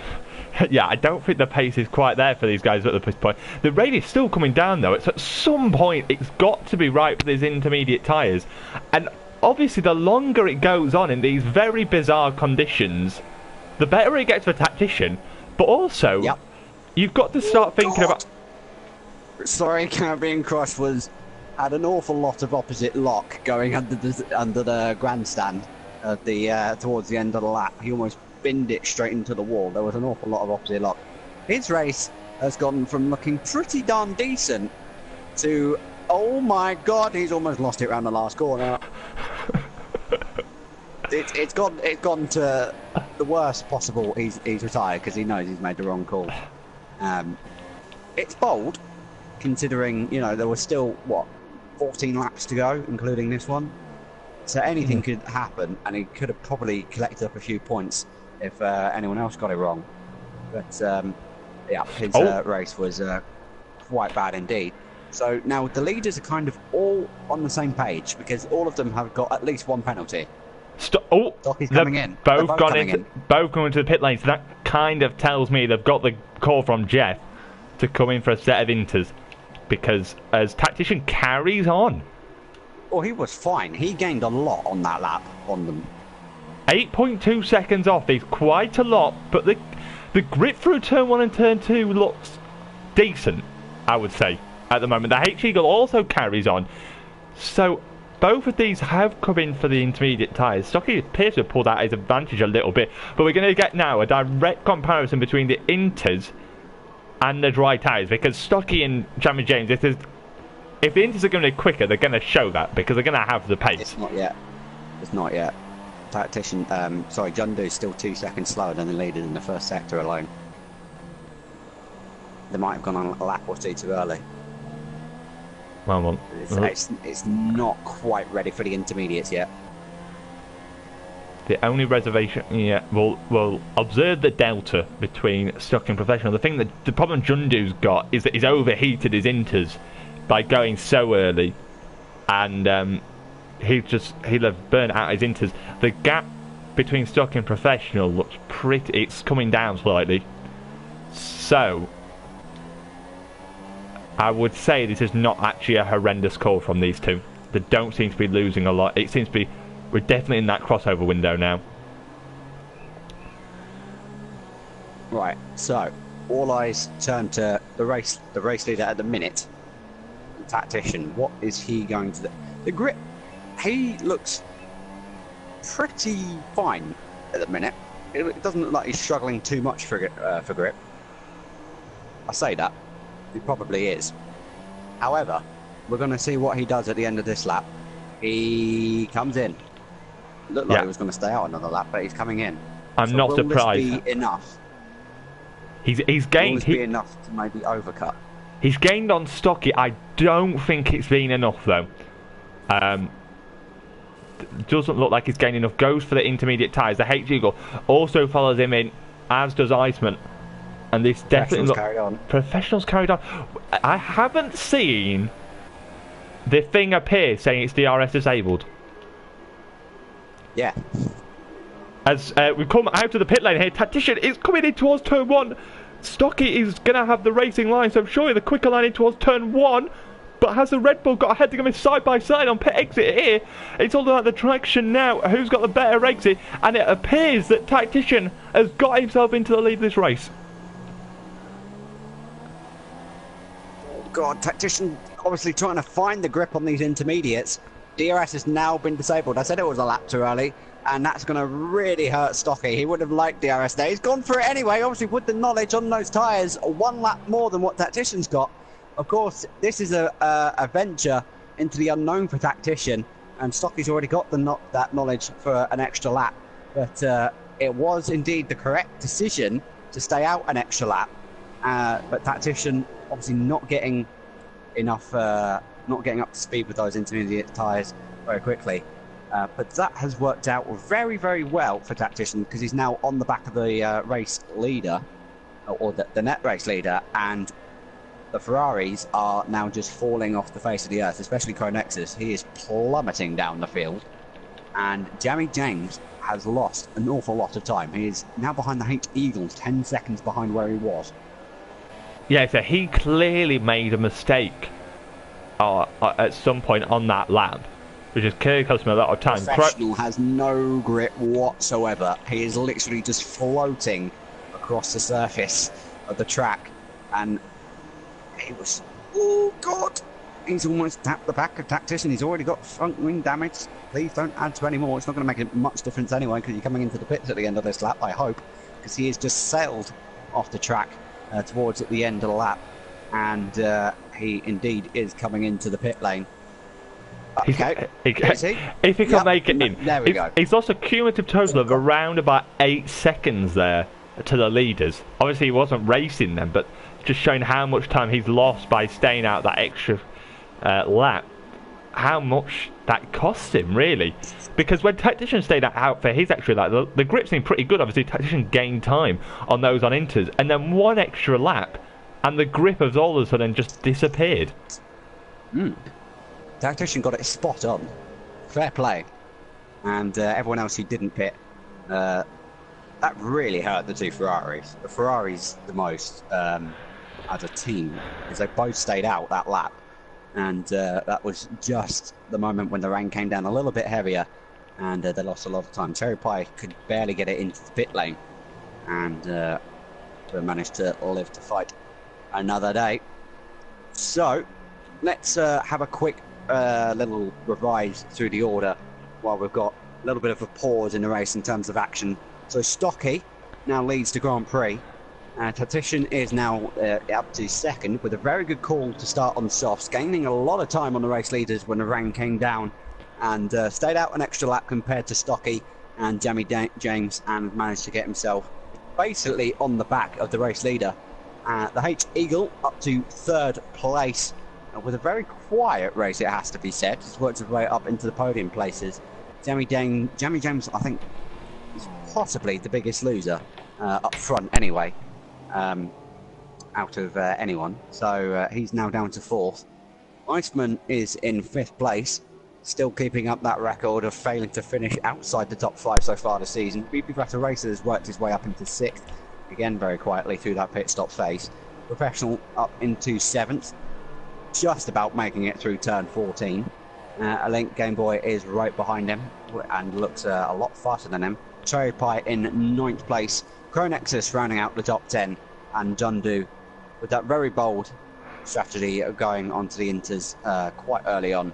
Yeah, I don't think the pace is quite there for these guys at this point. The rate is still coming down, though. It's at some point, it's got to be right for these intermediate tyres. And obviously, the longer it goes on in these very bizarre conditions, the better it gets for Tactician. But also, you've got to start thinking about... Sorry, Caribbean Crush had an awful lot of opposite lock going under the grandstand at towards the end of the lap. He almost binned it straight into the wall. There was an awful lot of opposite lock. His race has gone from looking pretty darn decent to, oh my god, he's almost lost it around the last corner. It's gone to the worst possible. He's retired because he knows he's made the wrong call. It's bold, considering there was still 14 laps to go, including this one. So anything could happen, and he could have probably collected up a few points if anyone else got it wrong. But yeah, his race was quite bad indeed. So now the leaders are kind of all on the same page because all of them have got at least one penalty. Stocky's coming in. Both gone into the pit lane. So that kind of tells me they've got the call from Jeff to come in for a set of Inters, because as Tactician carries on. Well, he was fine. He gained a lot on that lap on them. 8.2 seconds off is quite a lot, but the grip through turn 1 and turn 2 looks decent, I would say, at the moment. The H-Eagle also carries on. So both of these have come in for the intermediate tyres. Stocky appears to have pulled out his advantage a little bit, but we're going to get now a direct comparison between the Inters and the dry tyres, because Stocky and Jamie James, if the Inters are going to be quicker, they're going to show that, because they're going to have the pace. It's not yet. Tactician, sorry, Jundu's still 2 seconds slower than the leaders in the first sector alone. They might have gone on a lap or two too early. Well, It's not quite ready for the intermediates yet. the only reservation, yeah, we'll observe the delta between stock and professional. The thing that the problem Jundu's got is that he's overheated his inters by going so early, and he'll have burnt out his inters. The gap between stock and professional looks pretty. It's coming down slightly, so I would say this is not actually a horrendous call from these two. They don't seem to be losing a lot. It seems to be. We're definitely in that crossover window now. Right, so all eyes turn to the race leader at the minute, the Tactician. What is he going to do? The grip, he looks pretty fine at the minute. It doesn't look like he's struggling too much for grip. I say that, he probably is. However, we're going to see what he does at the end of this lap. He comes in. Looked like he was going to stay out another lap, but he's coming in. I'm not surprised. Will this be enough? He's gained. Will this be enough to maybe overcut? He's gained on Stocky. I don't think it's been enough though. Doesn't look like he's gained enough. Goes for the intermediate tyres. The H Eagle also follows him in, as does Iceman. And this definitely carried on. Professionals carried on. I haven't seen the thing appear saying it's DRS disabled. Yeah. As we come out of the pit lane here, Tactician is coming in towards turn 1. Stocky is going to have the racing line, so surely the quicker line in towards turn 1. But has the Red Bull got ahead to go side by side on pit exit here? It's all about the traction now. Who's got the better exit? And it appears that Tactician has got himself into the lead of this race. Oh God, Tactician obviously trying to find the grip on these intermediates. DRS has now been disabled. I said it was a lap too early, and that's going to really hurt Stocky. He would have liked DRS there. He's gone for it anyway, obviously with the knowledge on those tyres. 1 lap more than what Tactician's got. Of course, this is a venture into the unknown for Tactician, and Stocky's already got that knowledge for an extra lap. But it was indeed the correct decision to stay out an extra lap. But Tactician obviously not getting enough, not getting up to speed with those intermediate tyres very quickly. But that has worked out very, very well for Tactician, because he's now on the back of the race leader, or the net race leader, and the Ferraris are now just falling off the face of the earth, especially Cronexus. He is plummeting down the field, and Jamie James has lost an awful lot of time. He is now behind the H Eagles, 10 seconds behind where he was. Yeah, so he clearly made a mistake at some point on that lap, which is clearly cost him a lot of time. Professional has no grip whatsoever. He is literally just floating across the surface of the track, and he was, oh God, he's almost tapped the back of Tactician. He's already got front wing damage. Please don't add to any more. It's not going to make much difference anyway, because you're coming into the pits at the end of this lap, I hope, because he has just sailed off the track towards at the end of the lap, and he indeed is coming into the pit lane. Okay. If he can make it in. There we go. He's lost a cumulative total of around about 8 seconds there to the leaders. Obviously he wasn't racing them, but just showing how much time he's lost by staying out that extra lap. How much that cost him, really. Because when Tactician stayed out for his extra lap, the grip seemed pretty good. Obviously Tactician gained time on those on inters, and then 1 extra lap, and the grip has all of a sudden just disappeared. Tactician got it spot on. Fair play. And everyone else who didn't pit, that really hurt the 2 Ferraris. The Ferraris the most as a team, because they both stayed out that lap. And that was just the moment when the rain came down a little bit heavier, and they lost a lot of time. Cherry Pie could barely get it into the pit lane, and they managed to live to fight another day. So let's have a quick little revise through the order while we've got a little bit of a pause in the race in terms of action. So Stocky now leads the Grand Prix. Tactician is now up to second with a very good call to start on softs, gaining a lot of time on the race leaders when the rain came down, and stayed out an extra lap compared to Stocky, and James and managed to get himself basically on the back of the race leader. The H Eagle up to 3rd place with a very quiet race, it has to be said. He's worked his way up into the podium places. Jamie James, I think, is possibly the biggest loser up front anyway, out of anyone. So he's now down to 4th. Iceman is in 5th place, still keeping up that record of failing to finish outside the top 5 so far this season. BP Better Racer has worked his way up into 6th, again very quietly through that pit stop phase. Professional up into 7th, just about making it through turn 14. A Link Game Boy is right behind him and looks a lot faster than him. Cherry Pie in 9th place, Cronexus rounding out the top 10, and Jundu with that very bold strategy of going onto the Inters quite early on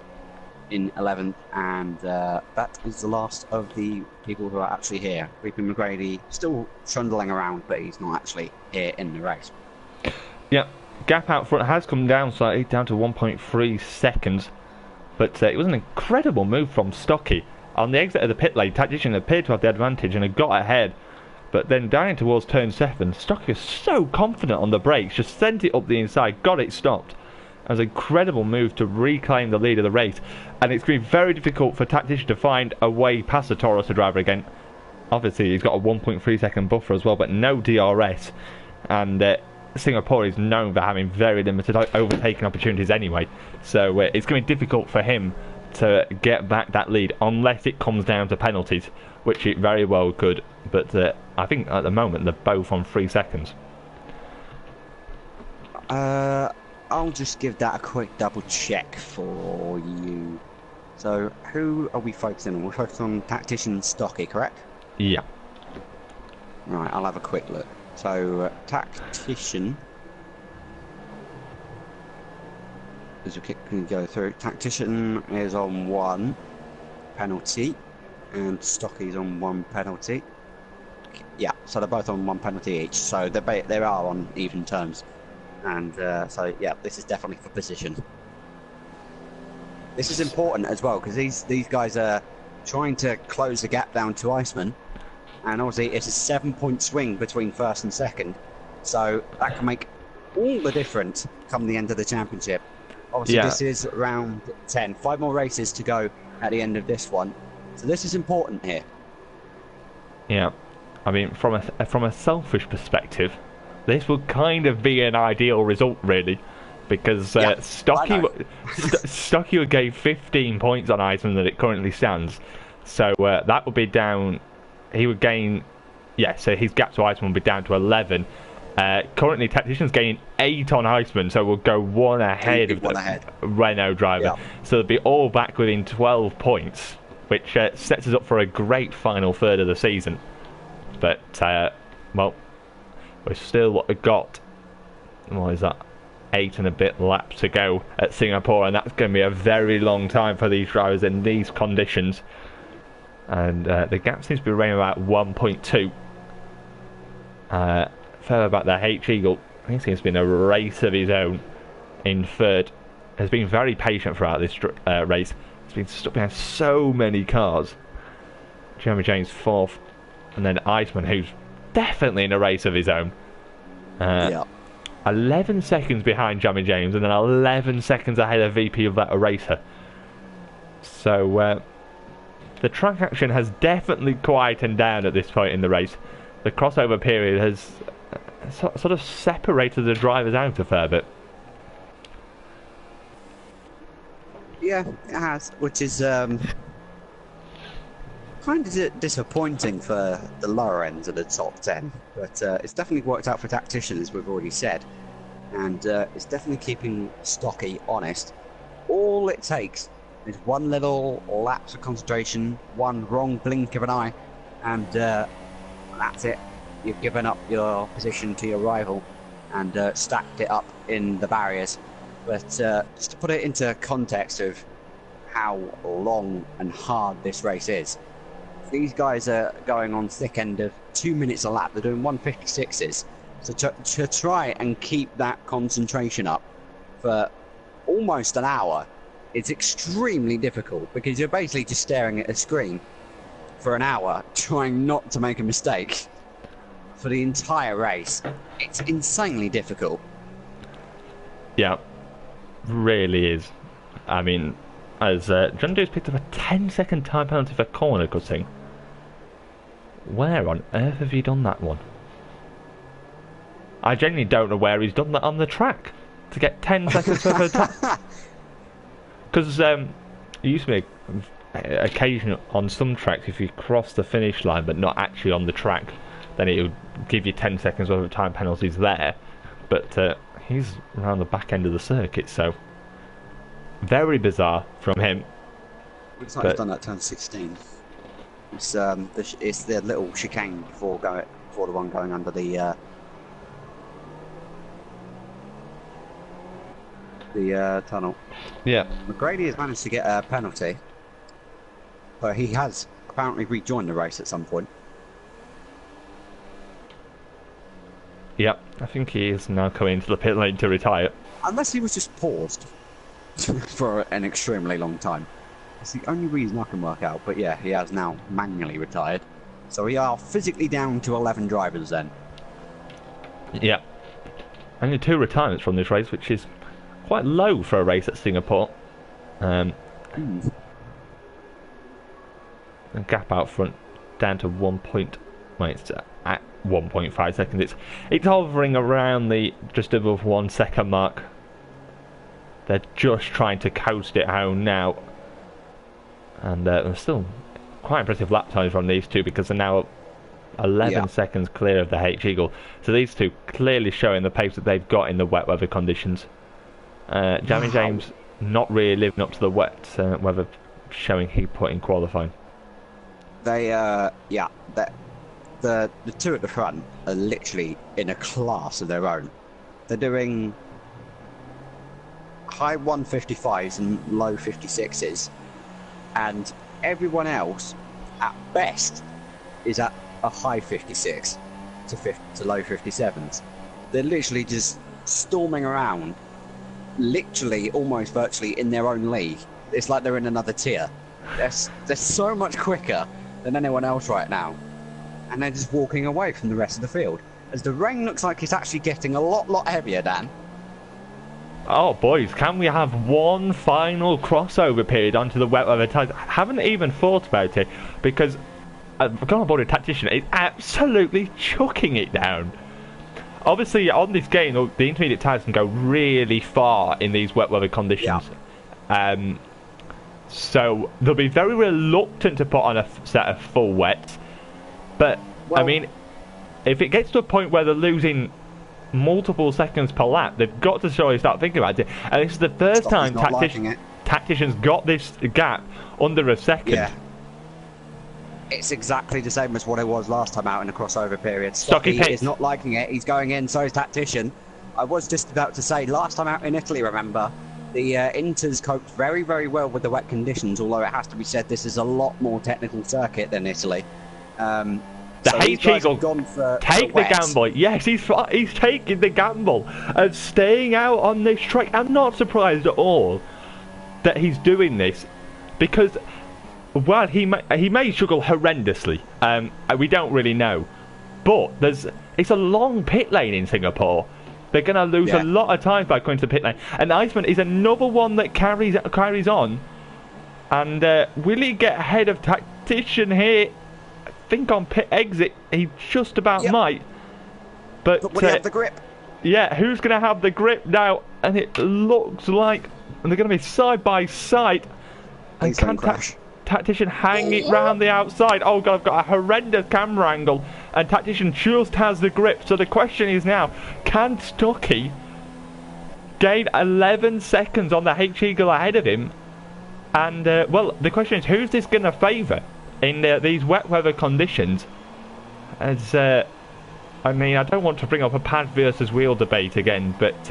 in 11th, and that is the last of the people who are actually here. Reaping McGrady still trundling around, but he's not actually here in the race. Yeah, gap out front has come down slightly, down to 1.3 seconds, but it was an incredible move from Stocky. On the exit of the pit lane, Tactician appeared to have the advantage and had got ahead, but then down towards turn 7, Stocky was so confident on the brakes, just sent it up the inside, got it stopped. It was an incredible move to reclaim the lead of the race, and it's going to be very difficult for Tactician to find a way past the Tauruser driver again. Obviously he's got a 1.3 second buffer as well, but no DRS, and Singapore is known for having very limited overtaking opportunities anyway, so it's going to be difficult for him to get back that lead unless it comes down to penalties, which it very well could, but I think at the moment they're both on 3 seconds. I'll just give that a quick double check for you. So who are we focusing on? We're focused on Tactician Stocky, correct? Yeah. Right, I'll have a quick look. So Tactician, as we can go through, Tactician is on 1 penalty and Stocky's on 1 penalty. Yeah, so they're both on 1 penalty each, so they are on even terms. And so yeah, this is definitely for position. This is important as well because these guys are trying to close the gap down to Iceman, and obviously it's a 7-point swing between 1st and 2nd, so that can make all the difference come the end of the championship. Obviously This is round 10, 5 more races to go at the end of this one, so this is important here. Yeah, I mean from a selfish perspective, this would kind of be an ideal result, really, because Stocky would gain 15 points on Iceman that it currently stands. So that would be down. He would gain, so his gap to Iceman would be down to 11. Currently, Tactician's gaining 8 on Iceman, so we'll go 1 ahead of the Renault driver. Yeah. So they'll be all back within 12 points, which sets us up for a great final third of the season. But, well, we've still got, what is that, 8 and a bit laps to go at Singapore, and that's going to be a very long time for these drivers in these conditions. And the gap seems to be around about 1.2. Further back, the H Eagle, I think seems to be in a race of his own in 3rd. Has been very patient throughout this race. He's been stuck behind so many cars. Jeremy James 4th, and then Iceman, who's definitely in a race of his own. 11 seconds behind Jamie James, and then 11 seconds ahead of VP of that Eraser. So the track action has definitely quietened down at this point in the race. The crossover period has sort of separated the drivers out a fair bit. Yeah, it has, which is kind of disappointing for the lower ends of the top 10, but it's definitely worked out for Tactician, as we've already said, and it's definitely keeping Stocky honest. All it takes is one little lapse of concentration, one wrong blink of an eye, and that's it. You've given up your position to your rival and stacked it up in the barriers. But just to put it into context of how long and hard this race is, these guys are going on thick end of 2 minutes a lap. They're doing 156s. So to try and keep that concentration up for almost an hour, it's extremely difficult because you're basically just staring at a screen for an hour trying not to make a mistake for the entire race. It's insanely difficult. Yeah, really is. I mean, as John Doe's picked up a 10-second time penalty for corner cutting. Where on earth have you done that one? I genuinely don't know where he's done that on the track to get 10 seconds worth of time. Because it used to be occasion on some tracks, if you cross the finish line but not actually on the track, then it would give you 10 seconds worth of time penalties there. But he's around the back end of the circuit, so very bizarre from him. Looks like he's done that turn 16. It's the little chicane before the one going under the tunnel. Yeah. McGrady has managed to get a penalty, but he has apparently rejoined the race at some point. Yep, I think he is now coming into the pit lane to retire. Unless he was just paused for an extremely long time. It's the only reason I can work out, but yeah, he has now manually retired. So we are physically down to 11 drivers then. Yeah. Only 2 retirements from this race, which is quite low for a race at Singapore. The gap out front down to 1.5 seconds. It's hovering around the just above 1 second mark. They're just trying to coast it home now. And there's still quite impressive lap times from these two, because they're now 11 seconds clear of the H-Eagle. So these two clearly showing the pace that they've got in the wet weather conditions. Jamie James not really living up to the wet weather showing he put in qualifying. The two at the front are literally in a class of their own. They're doing high 155s and low 56s, and everyone else at best is at a high 56 to low 57s. They're literally just storming around, literally almost virtually in their own league. It's like they're in another tier. They're so much quicker than anyone else right now, and they're just walking away from the rest of the field as the rain looks like it's actually getting a lot heavier, Dan. Oh boys, can we have one final crossover period onto the wet weather tyres? I haven't even thought about it, because I've gone on board a tactician. It's absolutely chucking it down. Obviously, on this game, the intermediate tyres can go really far in these wet weather conditions. Yeah. So they'll be very reluctant to put on a set of full wets. But, well, I mean, if it gets to a point where they're losing multiple seconds per lap, they've got to surely start thinking about it. And this is the first time tacticians got this gap under a second. Yeah. It's exactly the same as what it was last time out in the crossover period. Stocky is not liking it. He's going in, so is Tactician. I was just about to say, last time out in Italy, remember, the Inters coped very, very well with the wet conditions, although it has to be said this is a lot more technical circuit than Italy. The H-Eagle take the gamble. Yes, he's taking the gamble of staying out on this track. I'm not surprised at all that he's doing this, because while he may struggle horrendously, we don't really know. But it's a long pit lane in Singapore. They're going to lose a lot of time by going to the pit lane. And Iceman is another one that carries on. And will he get ahead of Tactician here? I think on pit exit he just about might. But will he have the grip? Yeah, who's going to have the grip now? And it looks like they're going to be side by side. And can Tactician hang it round the outside? Oh god, I've got a horrendous camera angle, and Tactician just has the grip. So the question is now, can Stucky gain 11 seconds on the H-Eagle ahead of him? And well, the question is, who's this going to favour in these wet weather conditions? As I mean, I don't want to bring up a pad versus wheel debate again, but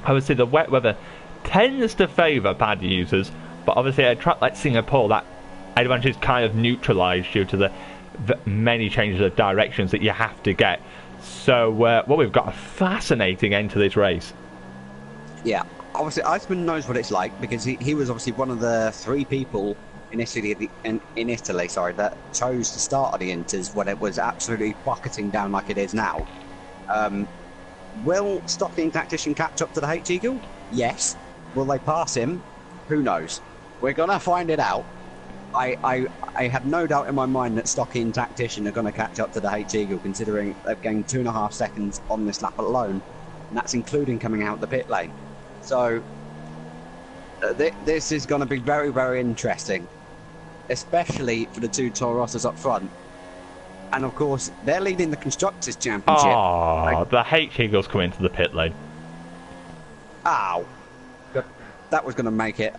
obviously the wet weather tends to favour pad users. But obviously at a track like Singapore, that advantage is kind of neutralised due to the many changes of directions that you have to get. So, well, we've got a fascinating end to this race. Yeah, obviously Iceman knows what it's like, because he was obviously one of the 3 people in Italy, sorry, that chose to start at the Inters when it was absolutely bucketing down like it is now. Will Stocky and Tactician catch up to the H Eagle? Yes. Will they pass him? Who knows? We're gonna find it out. I have no doubt in my mind that Stocky and Tactician are going to catch up to the H Eagle, considering they've gained 2.5 seconds on this lap alone, and that's including coming out the pit lane. So this is going to be very, very interesting, especially for the two Torosas up front. And of course, they're leading the Constructors' Championship. Oh, the H Eagles come into the pit lane. Ow. That was going to make it.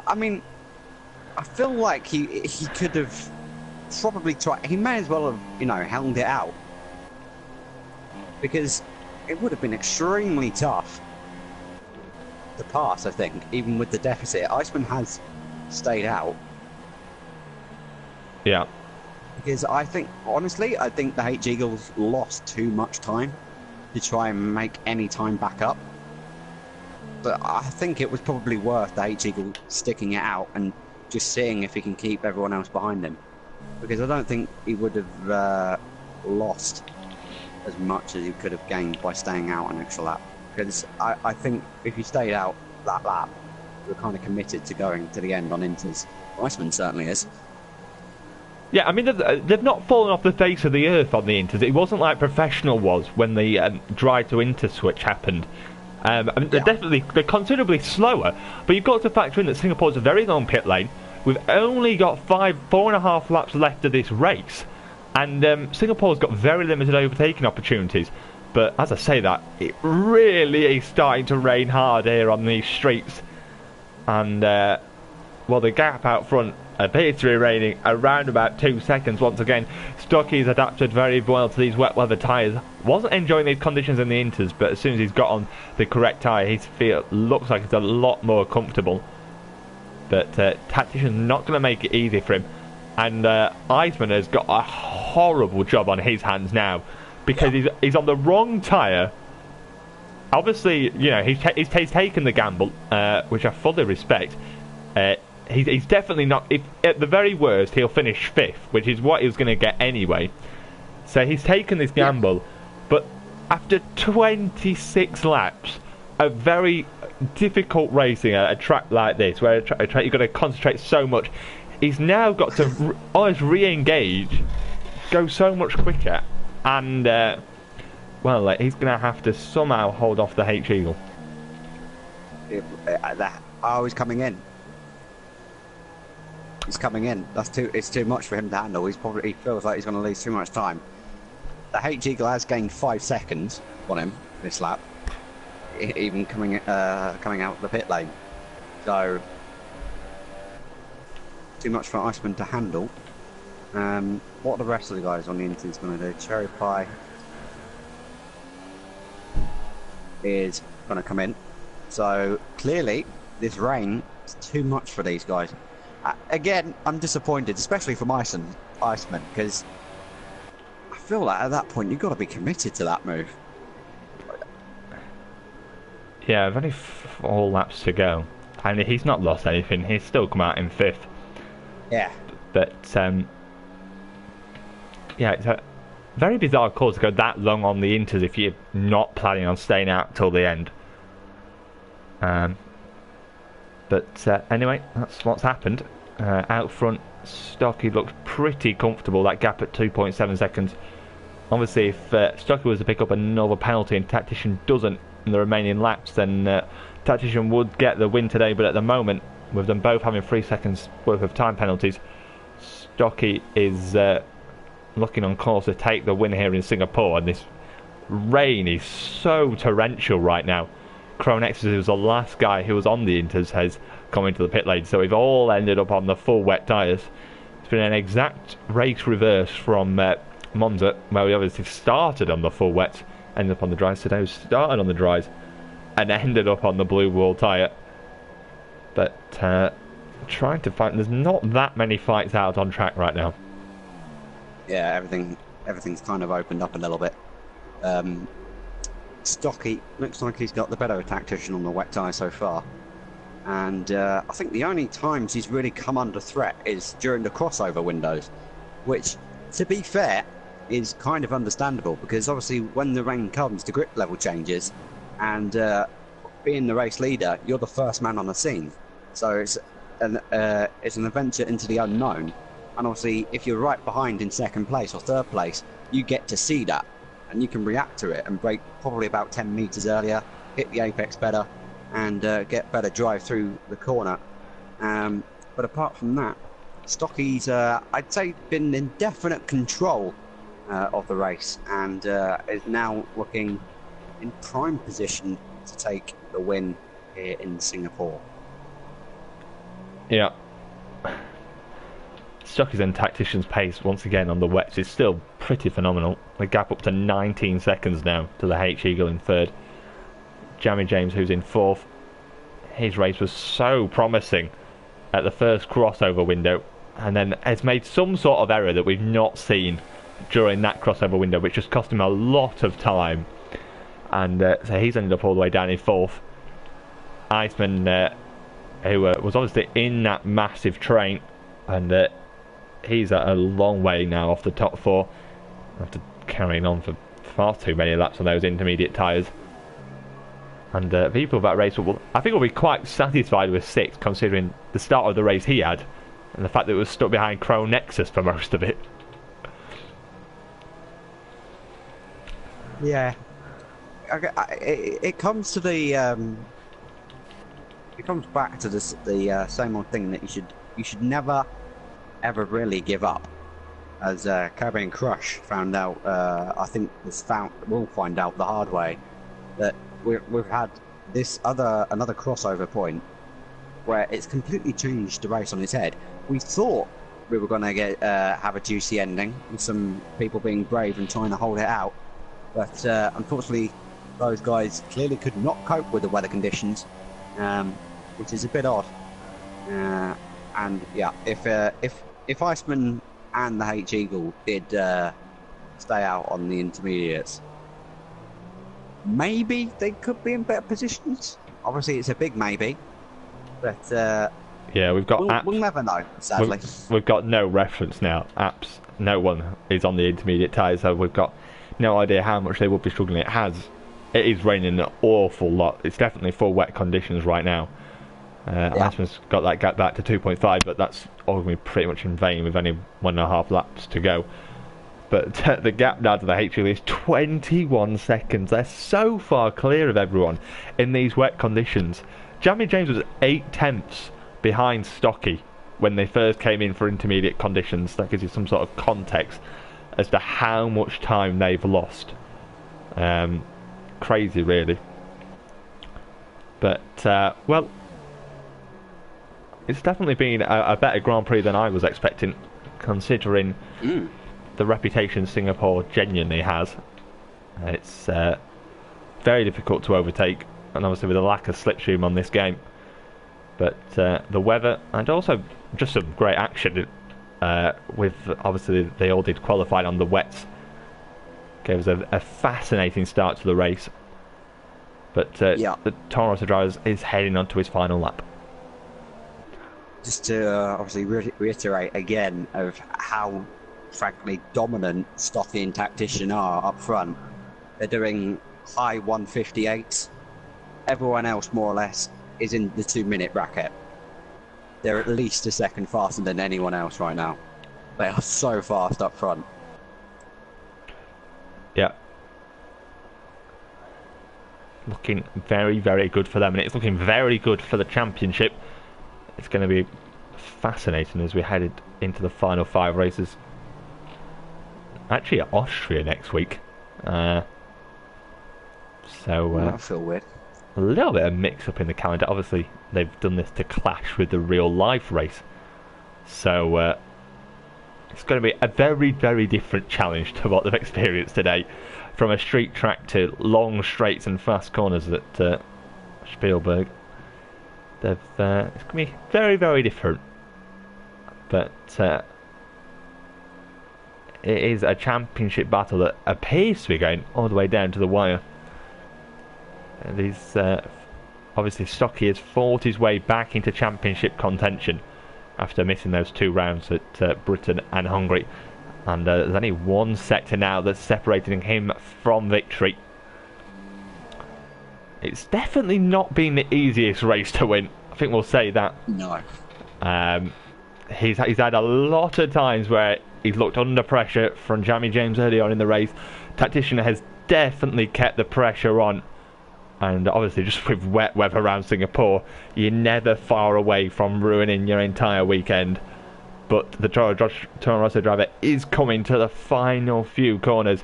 I mean, I feel like he could have probably tried. He may as well have, held it out, because it would have been extremely tough to pass. I think, even with the deficit, Iceman has stayed out. Yeah. Because honestly, I think the H Eagles lost too much time to try and make any time back up. But I think it was probably worth the H Eagle sticking it out and just seeing if he can keep everyone else behind him, because I don't think he would have lost as much as he could have gained by staying out an extra lap. Because I think if he stayed out that lap, we're kind of committed to going to the end on Inters. Iceman certainly is. Yeah, I mean, they've not fallen off the face of the earth on the Inters. It wasn't like Professional was when the drive to Inter switch happened. I mean, they're considerably slower, but you've got to factor in that Singapore's a very long pit lane. We've only got 4.5 laps left of this race, and Singapore's got very limited overtaking opportunities. But as I say that, it really is starting to rain hard here on these streets, and well, the gap out front appears to be raining around about 2 seconds once again. Stocky's adapted very well to these wet weather tyres. Wasn't enjoying these conditions in the Inters, but as soon as he's got on the correct tyre, he looks like it's a lot more comfortable. But Tactician's not going to make it easy for him, and Iceman has got a horrible job on his hands now, because he's on the wrong tyre. Obviously, he's taken the gamble, which I fully respect. He's definitely not. If at the very worst, he'll finish 5th, which is what he was going to get anyway. So he's taken this gamble, but after 26 laps of very difficult racing at a track like this, where a track you've got to concentrate so much, he's now got to almost re-engage, go so much quicker, and well, he's going to have to somehow hold off the H Eagle. He's coming in. He's coming in. It's too much for him to handle. He feels like he's going to lose too much time. The H Eagle has gained 5 seconds on him this lap, even coming out the pit lane. So too much for Iceman to handle. What are the rest of the guys on the Inters going to do? Cherry Pie is going to come in. So clearly this rain is too much for these guys. Again, I'm disappointed, especially from Iceman, because I feel like at that point you've got to be committed to that move. Yeah, only 4 laps to go, and he's not lost anything. He's still come out in 5th. Yeah. But yeah, it's a very bizarre call to go that long on the Inters if you're not planning on staying out till the end. But anyway, that's what's happened. Out front, Stocky looked pretty comfortable, that gap at 2.7 seconds. Obviously, if Stocky was to pick up another penalty and Tactician doesn't in the remaining laps, then Tactician would get the win today. But at the moment, with them both having 3 seconds worth of time penalties, Stocky is looking on course to take the win here in Singapore. And this rain is so torrential right now. Cronex, who was the last guy who was on the Inters, has come into the pit lane, so we've all ended up on the full wet tyres. It's been an exact race reverse from Monza, where we obviously started on the full wet, ended up on the dries. Today we started on the dries and ended up on the blue wall tyre. But trying to find, there's not that many fights out on track right now. Yeah, everything's kind of opened up a little bit. Stocky looks like he's got the better Tactician on the wet tyre so far. And I think the only times he's really come under threat is during the crossover windows, which, to be fair, is kind of understandable because obviously when the rain comes, the grip level changes, and being the race leader, you're the first man on the scene. So it's an adventure into the unknown. And obviously, if you're right behind in second place or third place, you get to see that, and you can react to it and brake probably about 10 meters earlier, hit the apex better, and get better drive through the corner. But apart from that, Stocky's, I'd say, been in definite control of the race, and is now looking in prime position to take the win here in Singapore. Yeah. Stocky's and Tactician's pace once again on the wets is still pretty phenomenal. The gap up to 19 seconds now to the H Eagle in third. Jamie James, who's in fourth, his race was so promising at the first crossover window, and then has made some sort of error that we've not seen during that crossover window, which just cost him a lot of time. And so he's ended up all the way down in fourth. Iceman, who was obviously in that massive train, and he's at a long way now off the top four after carrying on for far too many laps on those intermediate tyres. And people of that race I think will be quite satisfied with sixth, considering the start of the race he had and the fact that it was stuck behind Crow Nexus for most of it. Yeah, it comes to the it comes back to the same old thing that you should never ever really give up. As Caribbean Crush found out, I think we'll find out the hard way that we've had another crossover point where it's completely changed the race on its head. We thought we were going to have a juicy ending with some people being brave and trying to hold it out, but unfortunately those guys clearly could not cope with the weather conditions, which is a bit odd. And yeah, if Iceman and the H Eagle did stay out on the intermediates, maybe they could be in better positions. Obviously, it's a big maybe, but yeah, we'll never know. Sadly, we've got no reference now. Apps, no one is on the intermediate tyres, so we've got no idea how much they would be struggling. It is raining an awful lot. It's definitely full wet conditions right now. Yeah. Iceman's got that gap back to 2.5, but that's all going to be pretty much in vain with only 1.5 laps to go. But the gap now to the HL is 21 seconds. They're so far clear of everyone in these wet conditions. Jamie James was 8/10 behind Stocky when they first came in for intermediate conditions. That gives you some sort of context as to how much time they've lost. Crazy, really. But, well, it's definitely been a better Grand Prix than I was expecting, considering the reputation Singapore genuinely has. It's very difficult to overtake, and obviously with a lack of slipstream on this game. But the weather, and also just some great action with, obviously they all did qualify on the wets, gave us a fascinating start to the race. But yeah, the Toro Rosso driver is heading on to his final lap. Just to obviously reiterate again of how frankly dominant Stocky and Tactician are up front. They're doing high 158s. Everyone else more or less is in the 2-minute bracket. They're at least a second faster than anyone else right now. They are so fast up front. Yeah. Looking very, very good for them, and it's looking very good for the championship. It's going to be fascinating as we head into the final 5 races. Actually, at Austria next week. So I feel weird. A little bit of mix-up in the calendar. Obviously, they've done this to clash with the real-life race. So it's going to be a very, very different challenge to what they've experienced today. From a street track to long straights and fast corners at Spielberg. It's going to be very, very different. But it is a championship battle that appears to be going all the way down to the wire. These obviously Stocky has fought his way back into championship contention after missing those 2 rounds at Britain and Hungary. And there's only one sector now that's separating him from victory. It's definitely not been the easiest race to win. I think we'll say that. No. He's had a lot of times where he's looked under pressure from Jamie James early on in the race. Tactician has definitely kept the pressure on. And obviously, just with wet weather around Singapore, you're never far away from ruining your entire weekend. But the Toro Rosso driver is coming to the final few corners,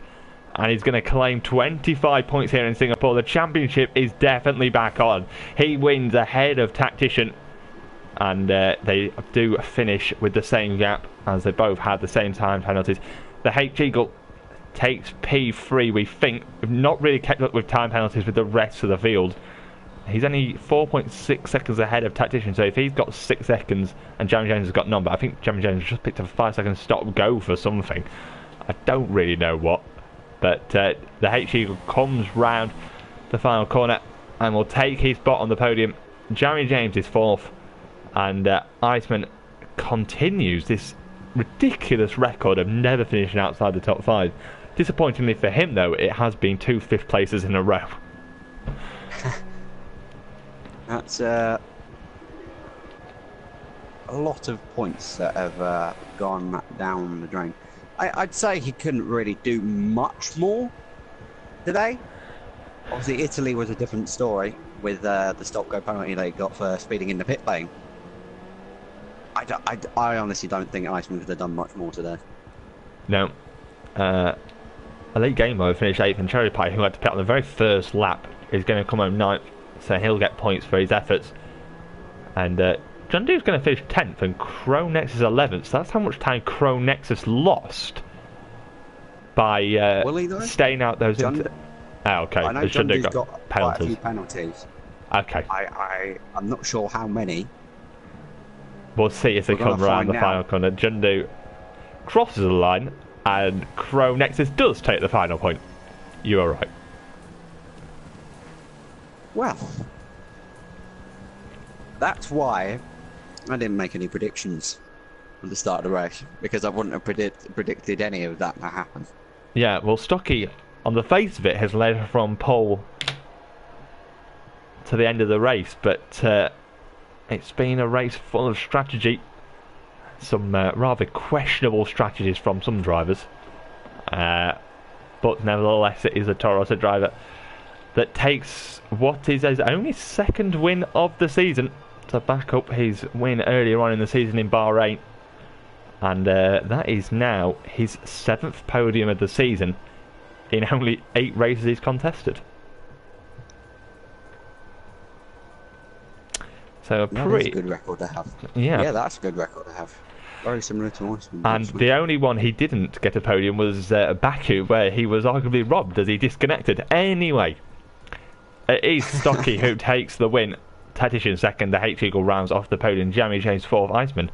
and he's going to claim 25 points here in Singapore. The championship is definitely back on. He wins ahead of Tactician, and they do finish with the same gap as they both had the same time penalties. The H Eagle takes P3, we think. We've not really kept up with time penalties with the rest of the field. He's only 4.6 seconds ahead of Tactician, so if he's got 6 seconds and Jamie James has got none, but I think Jamie James just picked up a 5-second stop-go for something. I don't really know what. But the H Eagle comes round the final corner and will take his spot on the podium. Jamie James is 4th, and Iceman continues this ridiculous record of never finishing outside the top 5. Disappointingly for him, though, it has been 2 5th places in a row. That's a lot of points that have gone down the drain. I'd say he couldn't really do much more today. Obviously, Italy was a different story with the stop-go penalty they got for speeding in the pit lane. I honestly don't think Iceman could have done much more today. No. Elite Game Boy finished 8th, and Cherry Pie, who had to pit on the very first lap, is going to come home 9th, so he'll get points for his efforts. And John Dew's going to finish 10th, and Crow Nexus 11th, so that's how much time Crow Nexus lost by staying out those... okay, I know John Dew's got penalties. Quite a few penalties. Okay. I'm not sure how many. We'll see if they come around the final corner. John Dew crosses the line, and Crow Nexus does take the final point. You are right. Well, that's why I didn't make any predictions at the start of the race, because I wouldn't have predicted any of that to happen. Yeah, well, Stocky, on the face of it, has led from pole to the end of the race, but it's been a race full of strategy. Some rather questionable strategies from some drivers. But nevertheless, it is a Toro Rosso driver that takes what is his only 2nd win of the season to back up his win earlier on in the season in Bahrain. And that is now his 7th podium of the season in only 8 races he's contested. So that's a good record to have. Yeah, that's a good record to have. Very similar to Iceman. And the only one he didn't get a podium was Baku, where he was arguably robbed as he disconnected. Anyway, it is Stocky who takes the win. Tactician 2nd, the H Eagle rounds off the podium. Jamie James 4th. Iceman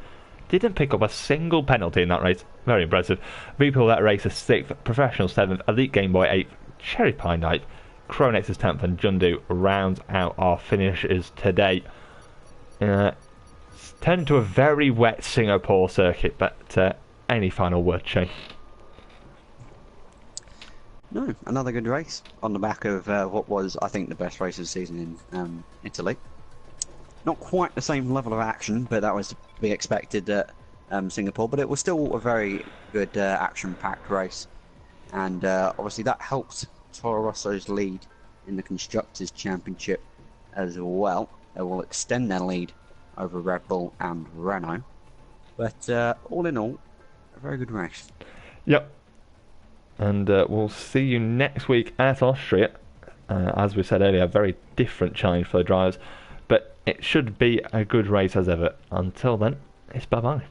didn't pick up a single penalty in that race. Very impressive. People that race is 6th, Professional 7th, Elite Game Boy 8th, Cherry Pie 9th, Cronex is 10th, and Jundu rounds out our finishes today. It's turned into a very wet Singapore circuit, but any final word, Shane? No, another good race on the back of what was, I think, the best race of the season in Italy. Not quite the same level of action, but that was to be expected at Singapore, but it was still a very good action-packed race. And obviously that helped Toro Rosso's lead in the Constructors' Championship as well. They will extend their lead over Red Bull and Renault. But all in all, a very good race. Yep. And we'll see you next week at Austria. As we said earlier, a very different challenge for the drivers. But it should be a good race as ever. Until then, it's bye-bye.